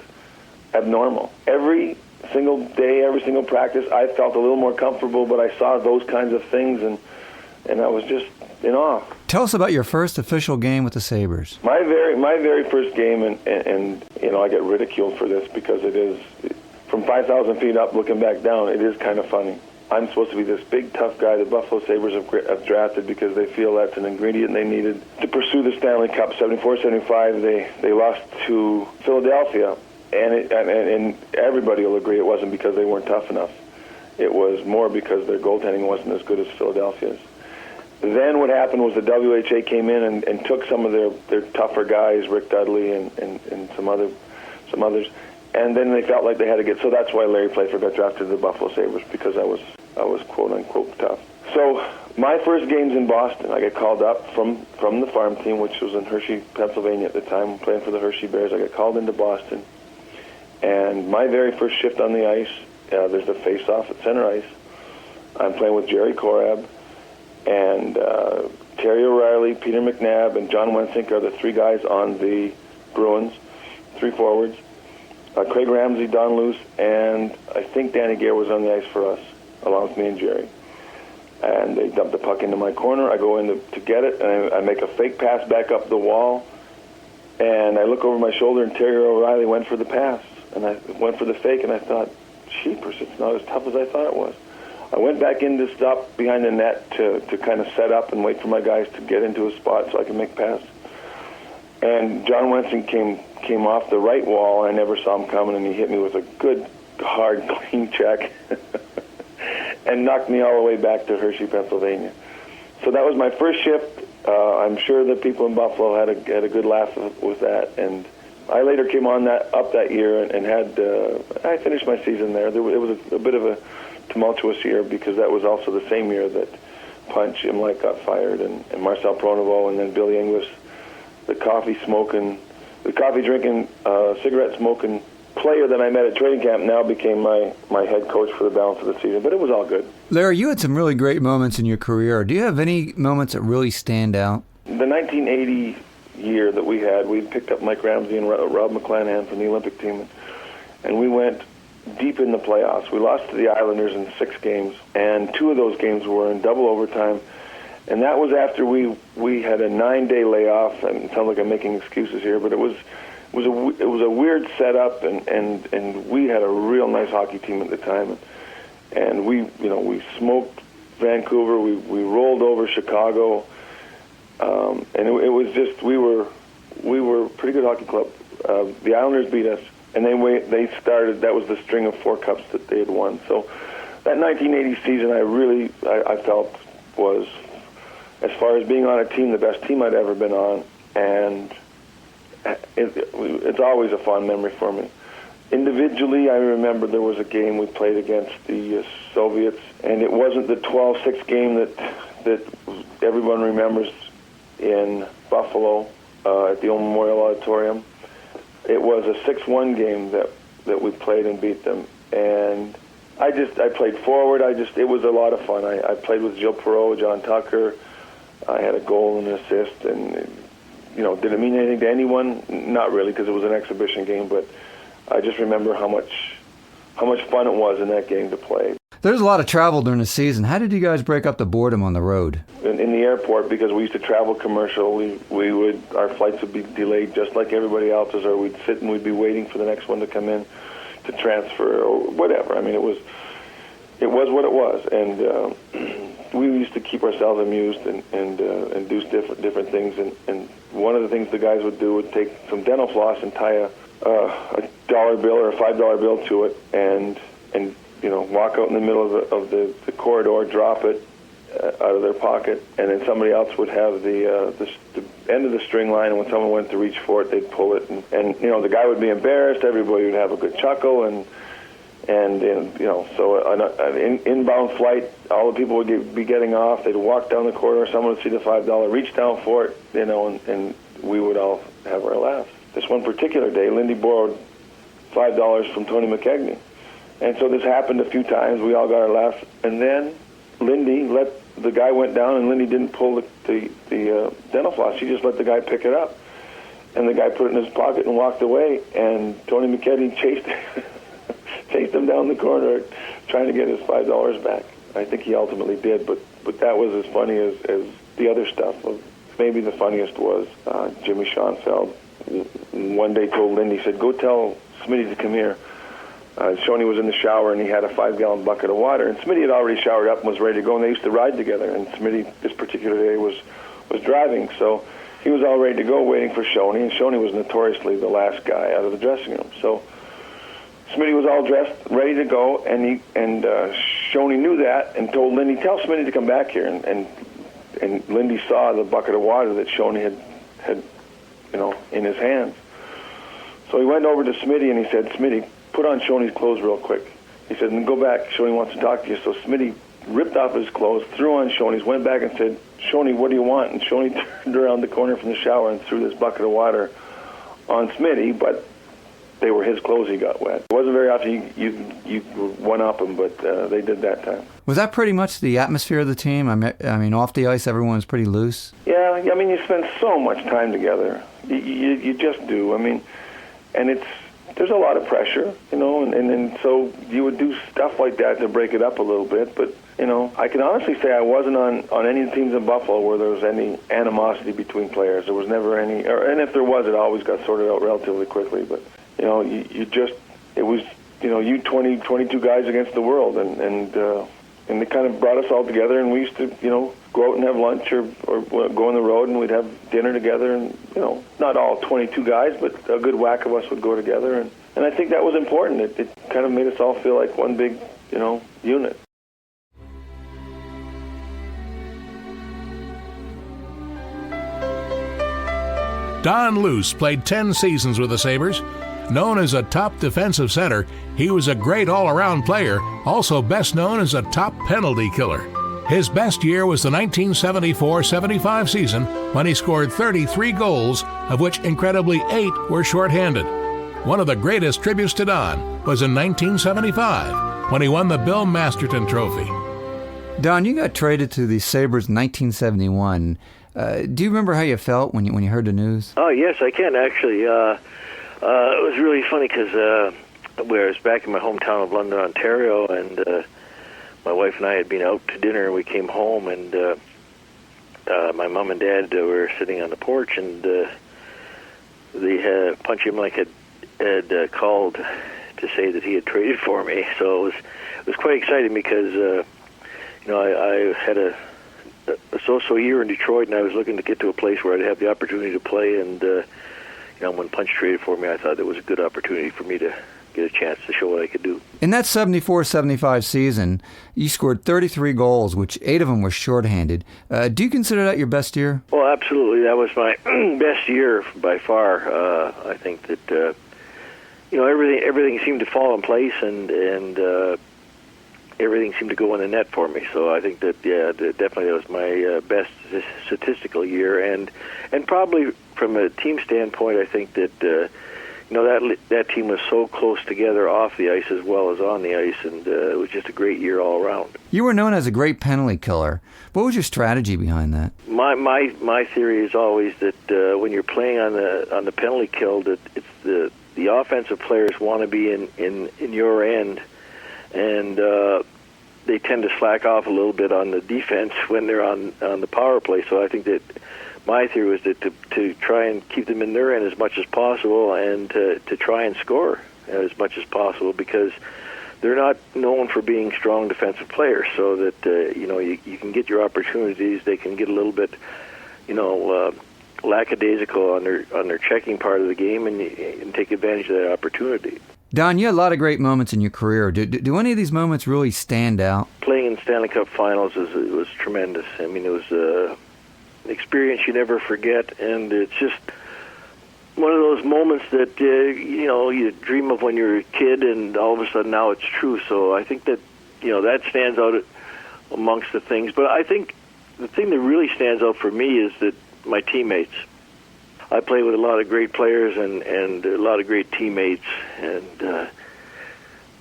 abnormal. Every single day, every single practice, I felt a little more comfortable, but I saw those kinds of things, and I was just in awe. Tell us about your first official game with the Sabres. My very first game, and I get ridiculed for this because it is, from 5,000 feet up looking back down, it is kind of funny. I'm supposed to be this big, tough guy the Buffalo Sabres have drafted because they feel that's an ingredient they needed to pursue the Stanley Cup. 74-75, they lost to Philadelphia, and everybody will agree it wasn't because they weren't tough enough. It was more because their goaltending wasn't as good as Philadelphia's. Then what happened was the WHA came in and took some of their tougher guys, Rick Dudley and some others, and then they felt like they had to get. So that's why Larry Playfair got drafted to the Buffalo Sabres, because I was quote unquote tough. So my first game's in Boston. I get called up from the farm team, which was in Hershey, Pennsylvania at the time, playing for the Hershey Bears. I got called into Boston, and my very first shift on the ice, there's a face-off at center ice. I'm playing with Jerry Korab, and Terry O'Reilly, Peter McNabb, and John Wensink are the three guys on the Bruins, three forwards. Craig Ramsey, Don Luce, and I think Danny Gare was on the ice for us, along with me and Jerry. And they dump the puck into my corner. I go in to get it, and I make a fake pass back up the wall. And I look over my shoulder, and Terry O'Reilly went for the pass. And I went for the fake, and I thought, jeepers, it's not as tough as I thought it was. I went back in to stop behind the net to kind of set up and wait for my guys to get into a spot so I can make pass. And John Wensink came off the right wall. I never saw him coming, and he hit me with a good, hard, clean check and knocked me all the way back to Hershey, Pennsylvania. So that was my first shift. I'm sure the people in Buffalo had a good laugh with that. And I later came on up that year and had I finished my season there. It was a bit of a tumultuous year because that was also the same year that Punch Imlach got fired and Marcel Pronovost, and then Billy Inglis, the coffee drinking, cigarette smoking player that I met at training camp now became my head coach for the balance of the season. But it was all good. Larry, you had some really great moments in your career. Do you have any moments that really stand out? The 1980 year that we picked up Mike Ramsey and Rob McClanahan from the Olympic team, and we went deep in the playoffs. We lost to the Islanders in 6 games, and 2 of those games were in double overtime. And that was after we had a 9-day layoff. And it sounds like I'm making excuses here, but it was a weird setup, and we had a real nice hockey team at the time, and we smoked Vancouver, we rolled over Chicago, and it was just we were a pretty good hockey club. The Islanders beat us, and they started. That was the string of 4 cups that they had won. So that 1980 season, I felt was, as far as being on a team, the best team I'd ever been on, and it's always a fond memory for me. Individually, I remember there was a game we played against the Soviets, and it wasn't the 12-6 game that everyone remembers in Buffalo at the old Memorial Auditorium. It was a 6-1 game that we played and beat them, and I played forward. It was a lot of fun. I played with Gilles Perreault, John Tucker. I had a goal and an assist, and did it mean anything to anyone? Not really, because it was an exhibition game, but I just remember how much fun it was in that game to play. There's a lot of travel during the season. How did you guys break up the boredom on the road? In the airport, because we used to travel commercial, our flights would be delayed just like everybody else's, or we'd sit and we'd be waiting for the next one to come in to transfer or whatever. I mean, it was what it was, and we used to keep ourselves amused and do different things. And one of the things the guys would do would take some dental floss and tie a $1 bill or a $5 bill to it, and walk out in the middle of the corridor, drop it out of their pocket, and then somebody else would have the end of the string line, and when someone went to reach for it, they'd pull it, and the guy would be embarrassed, everybody would have a good chuckle, and so an inbound flight, all the people would be getting off, they'd walk down the corridor, someone would see the $5, reach down for it, and we would all have our laughs. This one particular day, Lindy borrowed $5 from Tony McKegney. And so this happened a few times. We all got our laughs. And then Lindy the guy went down, and Lindy didn't pull the dental floss. She just let the guy pick it up. And the guy put it in his pocket and walked away. And Tony McKegney chased him down the corridor trying to get his $5 back. I think he ultimately did, but that was as funny as the other stuff. Maybe the funniest was Jimmy Schoenfeld one day told Lindy, he said, "Go tell Smitty to come here." Shoney was in the shower, and he had a 5-gallon bucket of water, and Smitty had already showered up and was ready to go, and they used to ride together, and Smitty, this particular day, was driving, so he was all ready to go, waiting for Shoney, and Shoney was notoriously the last guy out of the dressing room. So Smitty was all dressed, ready to go, and Shoney knew that and told Lindy, "Tell Smitty to come back here," and Lindy saw the bucket of water that Shoney had in his hands. So he went over to Smitty and he said, "Smitty, put on Shoney's clothes real quick." He said, "And go back. Shoney wants to talk to you." So Smitty ripped off his clothes, threw on Shoney's, went back and said, "Shoney, what do you want?" And Shoney turned around the corner from the shower and threw this bucket of water on Smitty, but they were his clothes he got wet. It wasn't very often you one-up them, but they did that time. Was that pretty much the atmosphere of the team? I mean, off the ice, everyone was pretty loose? Yeah, I mean, you spend so much time together. You just do. I mean, and there's a lot of pressure, and so you would do stuff like that to break it up a little bit. But, I can honestly say I wasn't on any teams in Buffalo where there was any animosity between players. There was never any, and if there was, it always got sorted out relatively quickly. But, it was, 22 guys against the world, and they kind of brought us all together, and we used to, go out and have lunch or go on the road, and we'd have dinner together, and, not all 22 guys, but a good whack of us would go together, and I think that was important. It kind of made us all feel like one big, unit. Don Luce played 10 seasons with the Sabres. Known as a top defensive center, he was a great all-around player, also best known as a top penalty killer. His best year was the 1974-75 season when he scored 33 goals, of which incredibly 8 were shorthanded. One of the greatest tributes to Don was in 1975 when he won the Bill Masterton Trophy. Don, you got traded to the Sabres in 1971. Do you remember how you felt when you heard the news? Oh, yes, I can, actually. It was really funny because I was back in my hometown of London, Ontario, and my wife and I had been out to dinner, and we came home, and my mom and dad were sitting on the porch, and they had Punch Him Like had called to say that he had traded for me. So it was quite exciting because I had a so-so year in Detroit, and I was looking to get to a place where I'd have the opportunity to play. And when Punch traded for me, I thought it was a good opportunity for me to get a chance to show what I could do. In that 74-75 season, you scored 33 goals, which 8 of them were shorthanded. Do you consider that your best year? Well, absolutely. That was my best year by far. I think that everything seemed to fall in place, and everything seemed to go in the net for me. So I think that definitely that was my best statistical year, and probably from a team standpoint, I think that that team was so close together off the ice as well as on the ice, and it was just a great year all around. You were known as a great penalty killer. What was your strategy behind that? My theory is always that when you're playing on the penalty kill, that it's the offensive players want to be in your end, and they tend to slack off a little bit on the defense when they're on the power play. So I think that my theory was that to try and keep them in their end as much as possible, and to try and score as much as possible, because they're not known for being strong defensive players. So that you can get your opportunities. They can get a little bit lackadaisical on their checking part of the game, and take advantage of that opportunity. Don, you had a lot of great moments in your career. Do any of these moments really stand out? Playing in Stanley Cup Finals was tremendous. I mean, it was an experience you never forget, and it's just one of those moments that you dream of when you're a kid, and all of a sudden now it's true. So I think that that stands out amongst the things. But I think the thing that really stands out for me is that my teammates. I played with a lot of great players and a lot of great teammates, and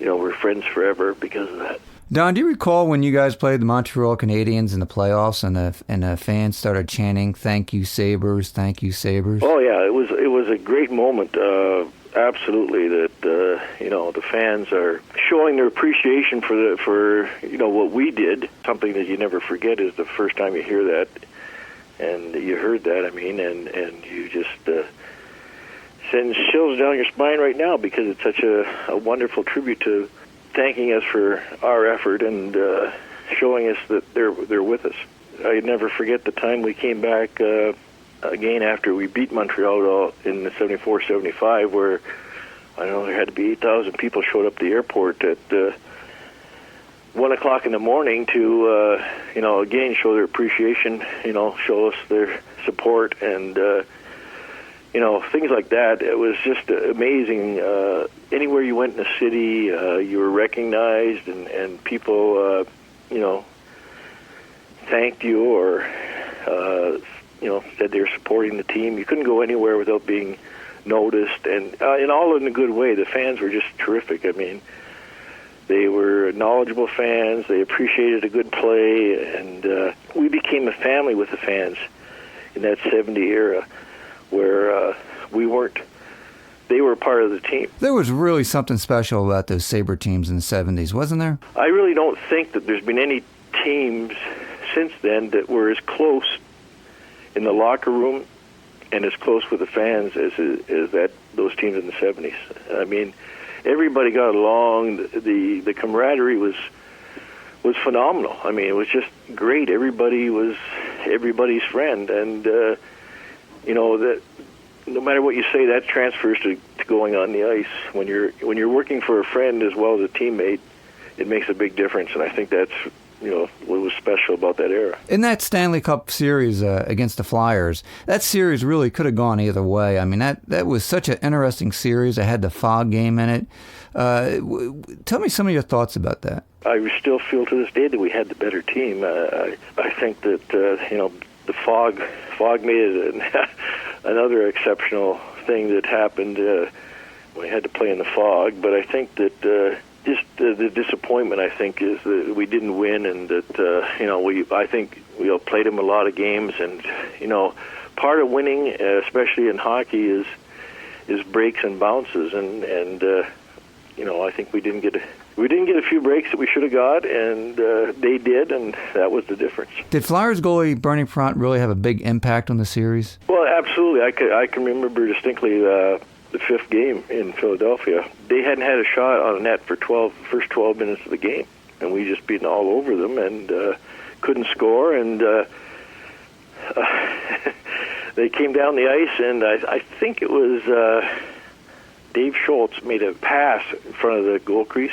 we're friends forever because of that. Don, do you recall when you guys played the Montreal Canadiens in the playoffs, and the fans started chanting "Thank you, Sabres! Thank you, Sabres"? Oh yeah, it was a great moment. Absolutely, that the fans are showing their appreciation for what we did. Something that you never forget is the first time you hear that. And you heard that, and you just sends chills down your spine right now, because it's such a wonderful tribute to thanking us for our effort and showing us that they're with us. I never forget the time we came back again after we beat Montreal in the 74-75, where I know there had to be 8,000 people showed up at the airport at 1 o'clock in the morning to, again, show their appreciation, show us their support, and, things like that. It was just amazing. Anywhere you went in the city, you were recognized, and people, thanked you or, said they were supporting the team. You couldn't go anywhere without being noticed, and all in a good way. The fans were just terrific. I mean, they were knowledgeable fans. They appreciated a good play, and we became a family with the fans in that 70 era, where they were part of the team. There was really something special about those Sabre teams in the 70s, wasn't there? I really don't think that there's been any teams since then that were as close in the locker room and as close with the fans as those teams in the 70s. I mean, everybody got along. The camaraderie was phenomenal. I mean, it was just great. Everybody was everybody's friend, and that no matter what you say, that transfers to going on the ice. When you're working for a friend as well as a teammate, it makes a big difference, and I think that's what was special about that era. In that Stanley Cup series against the Flyers, that series really could have gone either way. I mean, that was such an interesting series. It had the fog game in it. Tell me some of your thoughts about that. I still feel to this day that we had the better team. I think that the fog made it another exceptional thing that happened. we had to play in the fog. But I think that just the disappointment, I think, is that we didn't win, and that I think we played them a lot of games, and part of winning, especially in hockey, is breaks and bounces, and I think we didn't get a few breaks that we should have got, and they did, and that was the difference. Did Flyers goalie Bernie Perreault really have a big impact on the series? Well, absolutely. I can remember distinctly the fifth game in Philadelphia. They hadn't had a shot on a net for first 12 minutes of the game, and we just beat all over them and couldn't score, and they came down the ice, and I think it was Dave Schultz made a pass in front of the goal crease,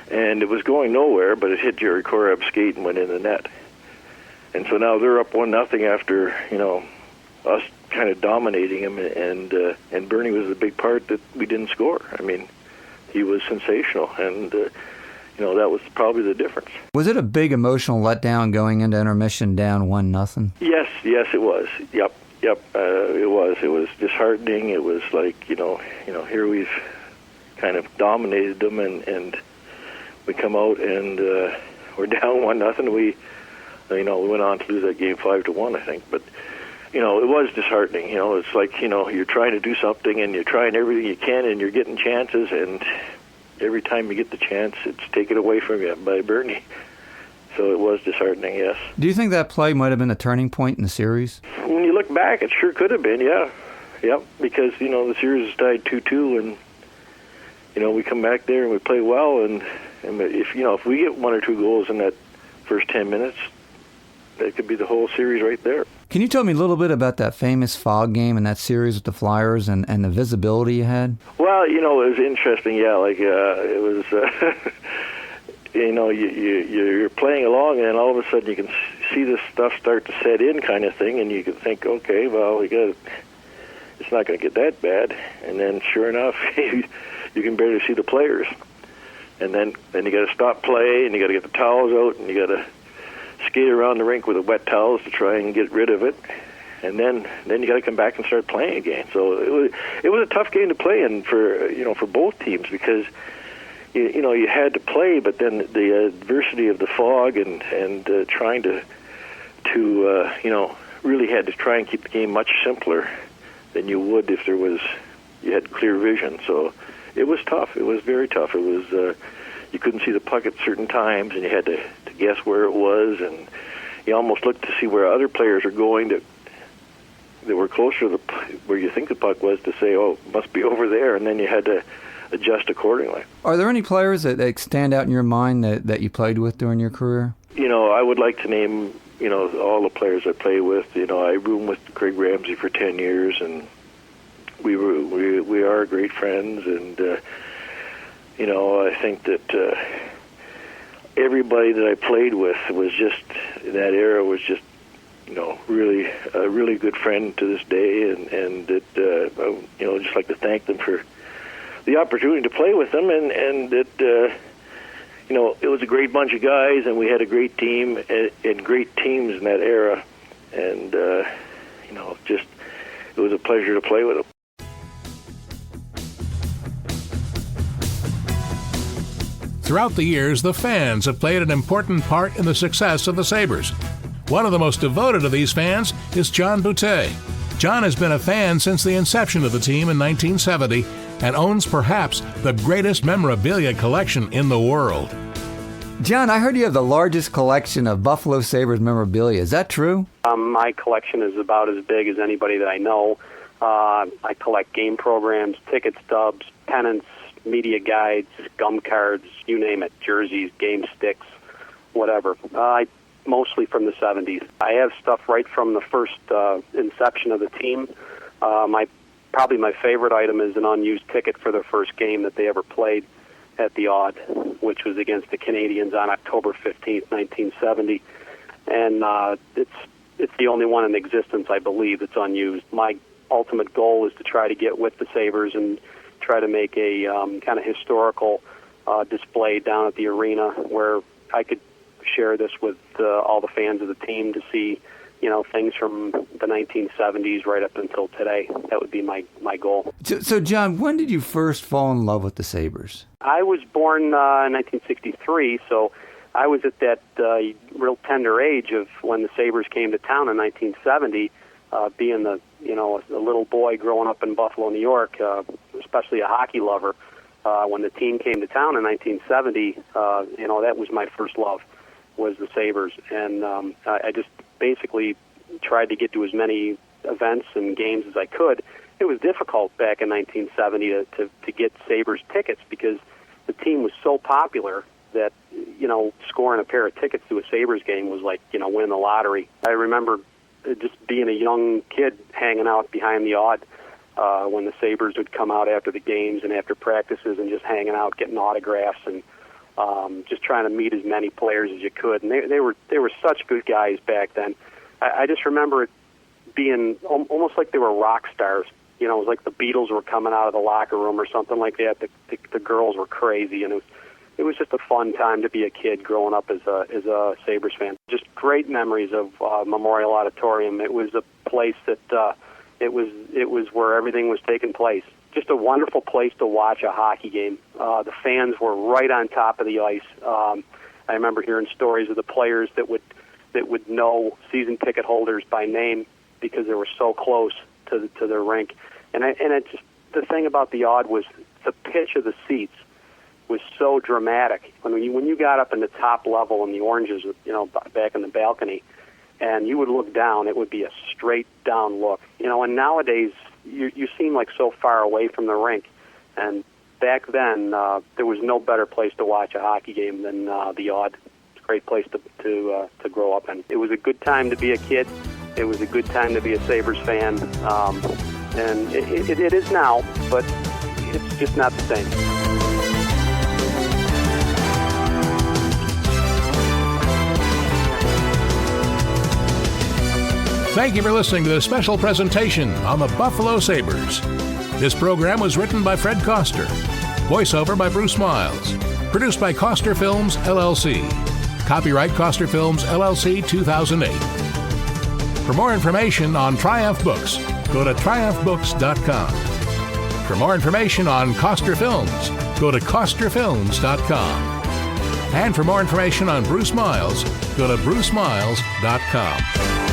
and it was going nowhere, but it hit Jerry Korab's skate and went in the net. And so now they're up 1-0 after us kind of dominating him, and Bernie was a big part that we didn't score. I mean, he was sensational, and that was probably the difference. Was it a big emotional letdown going into intermission down 1-0? Yes, it was. Yep. It was. It was disheartening. It was like here we've kind of dominated them, and we come out and we're down 1-0. We went on to lose that game 5-1, I think, but. It was disheartening. It's like, you're trying to do something and you're trying everything you can and you're getting chances, and every time you get the chance, it's taken away from you by Bernie. So it was disheartening, yes. Do you think that play might have been a turning point in the series? When you look back, it sure could have been, yeah. Yep, because, the series is tied 2-2, and, we come back there and we play well, and if we get one or two goals in that first 10 minutes, that could be the whole series right there. Can you tell me a little bit about that famous fog game and that series with the Flyers and the visibility you had? Well, it was interesting, yeah. Like, it was, you're playing along, and then all of a sudden you can see this stuff start to set in kind of thing, and you can think, okay, well, it's not going to get that bad. And then, sure enough, you can barely see the players. And then you got to stop play, and you got to get the towels out, and you got to skate around the rink with the wet towels to try and get rid of it, and then you got to come back and start playing again. So it was a tough game to play in for both teams, because you had to play, but then the adversity of the fog and trying to really had to try and keep the game much simpler than you would if you had clear vision. So it was tough. It was very tough. It was you couldn't see the puck at certain times, and you had to guess where it was, and you almost looked to see where other players are going that were closer to where you think the puck was, to say, oh, it must be over there, and then you had to adjust accordingly. Are there any players that stand out in your mind that you played with during your career? I would like to name, all the players I played with. I roomed with Craig Ramsey for 10 years, and we are great friends, and I think that everybody that I played with was just, in that era, was just, really a really good friend to this day, and that, just like to thank them for the opportunity to play with them, and that, it was a great bunch of guys, and we had a great team and great teams in that era, and, just, it was a pleasure to play with them. Throughout the years, the fans have played an important part in the success of the Sabres. One of the most devoted of these fans is John Boutte. John has been a fan since the inception of the team in 1970 and owns perhaps the greatest memorabilia collection in the world. John, I heard you have the largest collection of Buffalo Sabres memorabilia. Is that true? My collection is about as big as anybody that I know. I collect game programs, ticket stubs, pennants, media guides, gum cards, you name it, jerseys, game sticks, whatever. Mostly from the 70s. I have stuff right from the first inception of the team. Probably my favorite item is an unused ticket for their first game that they ever played at the Odd, which was against the Canadiens on October 15th, 1970. And it's the only one in existence, I believe, that's unused. My ultimate goal is to try to get with the Sabres and try to make a kind of historical display down at the arena where I could share this with all the fans of the team to see things from the 1970s right up until today. That would be my goal. So, John, when did you first fall in love with the Sabres? I was born in 1963, so I was at that real tender age of when the Sabres came to town in 1970, being a little boy growing up in Buffalo, New York, especially a hockey lover. When the team came to town in 1970, that was my first love, was the Sabres. And I just basically tried to get to as many events and games as I could. It was difficult back in 1970 to get Sabres tickets because the team was so popular that, scoring a pair of tickets to a Sabres game was like, winning the lottery. I remember just being a young kid hanging out behind the Odd when the Sabres would come out after the games and after practices and just hanging out, getting autographs and just trying to meet as many players as you could. And they were such good guys back then. I just remember it being almost like they were rock stars. It was like the Beatles were coming out of the locker room or something like that. The girls were crazy, and it was just a fun time to be a kid growing up as a Sabres fan. Just great memories of Memorial Auditorium. It was a place that it was where everything was taking place. Just a wonderful place to watch a hockey game. The fans were right on top of the ice. I remember hearing stories of the players that would know season ticket holders by name because they were so close to their rink. And it just, the thing about the Odd was the pitch of the seats was so dramatic. When you got up in the top level in the oranges, back in the balcony, and you would look down, it would be a straight down look. And nowadays you seem like so far away from the rink. And back then there was no better place to watch a hockey game than the Odd. It's a great place to grow up in. It was a good time to be a kid. It was a good time to be a Sabres fan. And it is now, but it's just not the same. Thank you for listening to this special presentation on the Buffalo Sabres. This program was written by Fred Koster. Voiceover by Bruce Miles. Produced by Koster Films, LLC. Copyright Koster Films, LLC, 2008. For more information on Triumph Books, go to triumphbooks.com. For more information on Koster Films, go to kosterfilms.com. And for more information on Bruce Miles, go to brucemiles.com.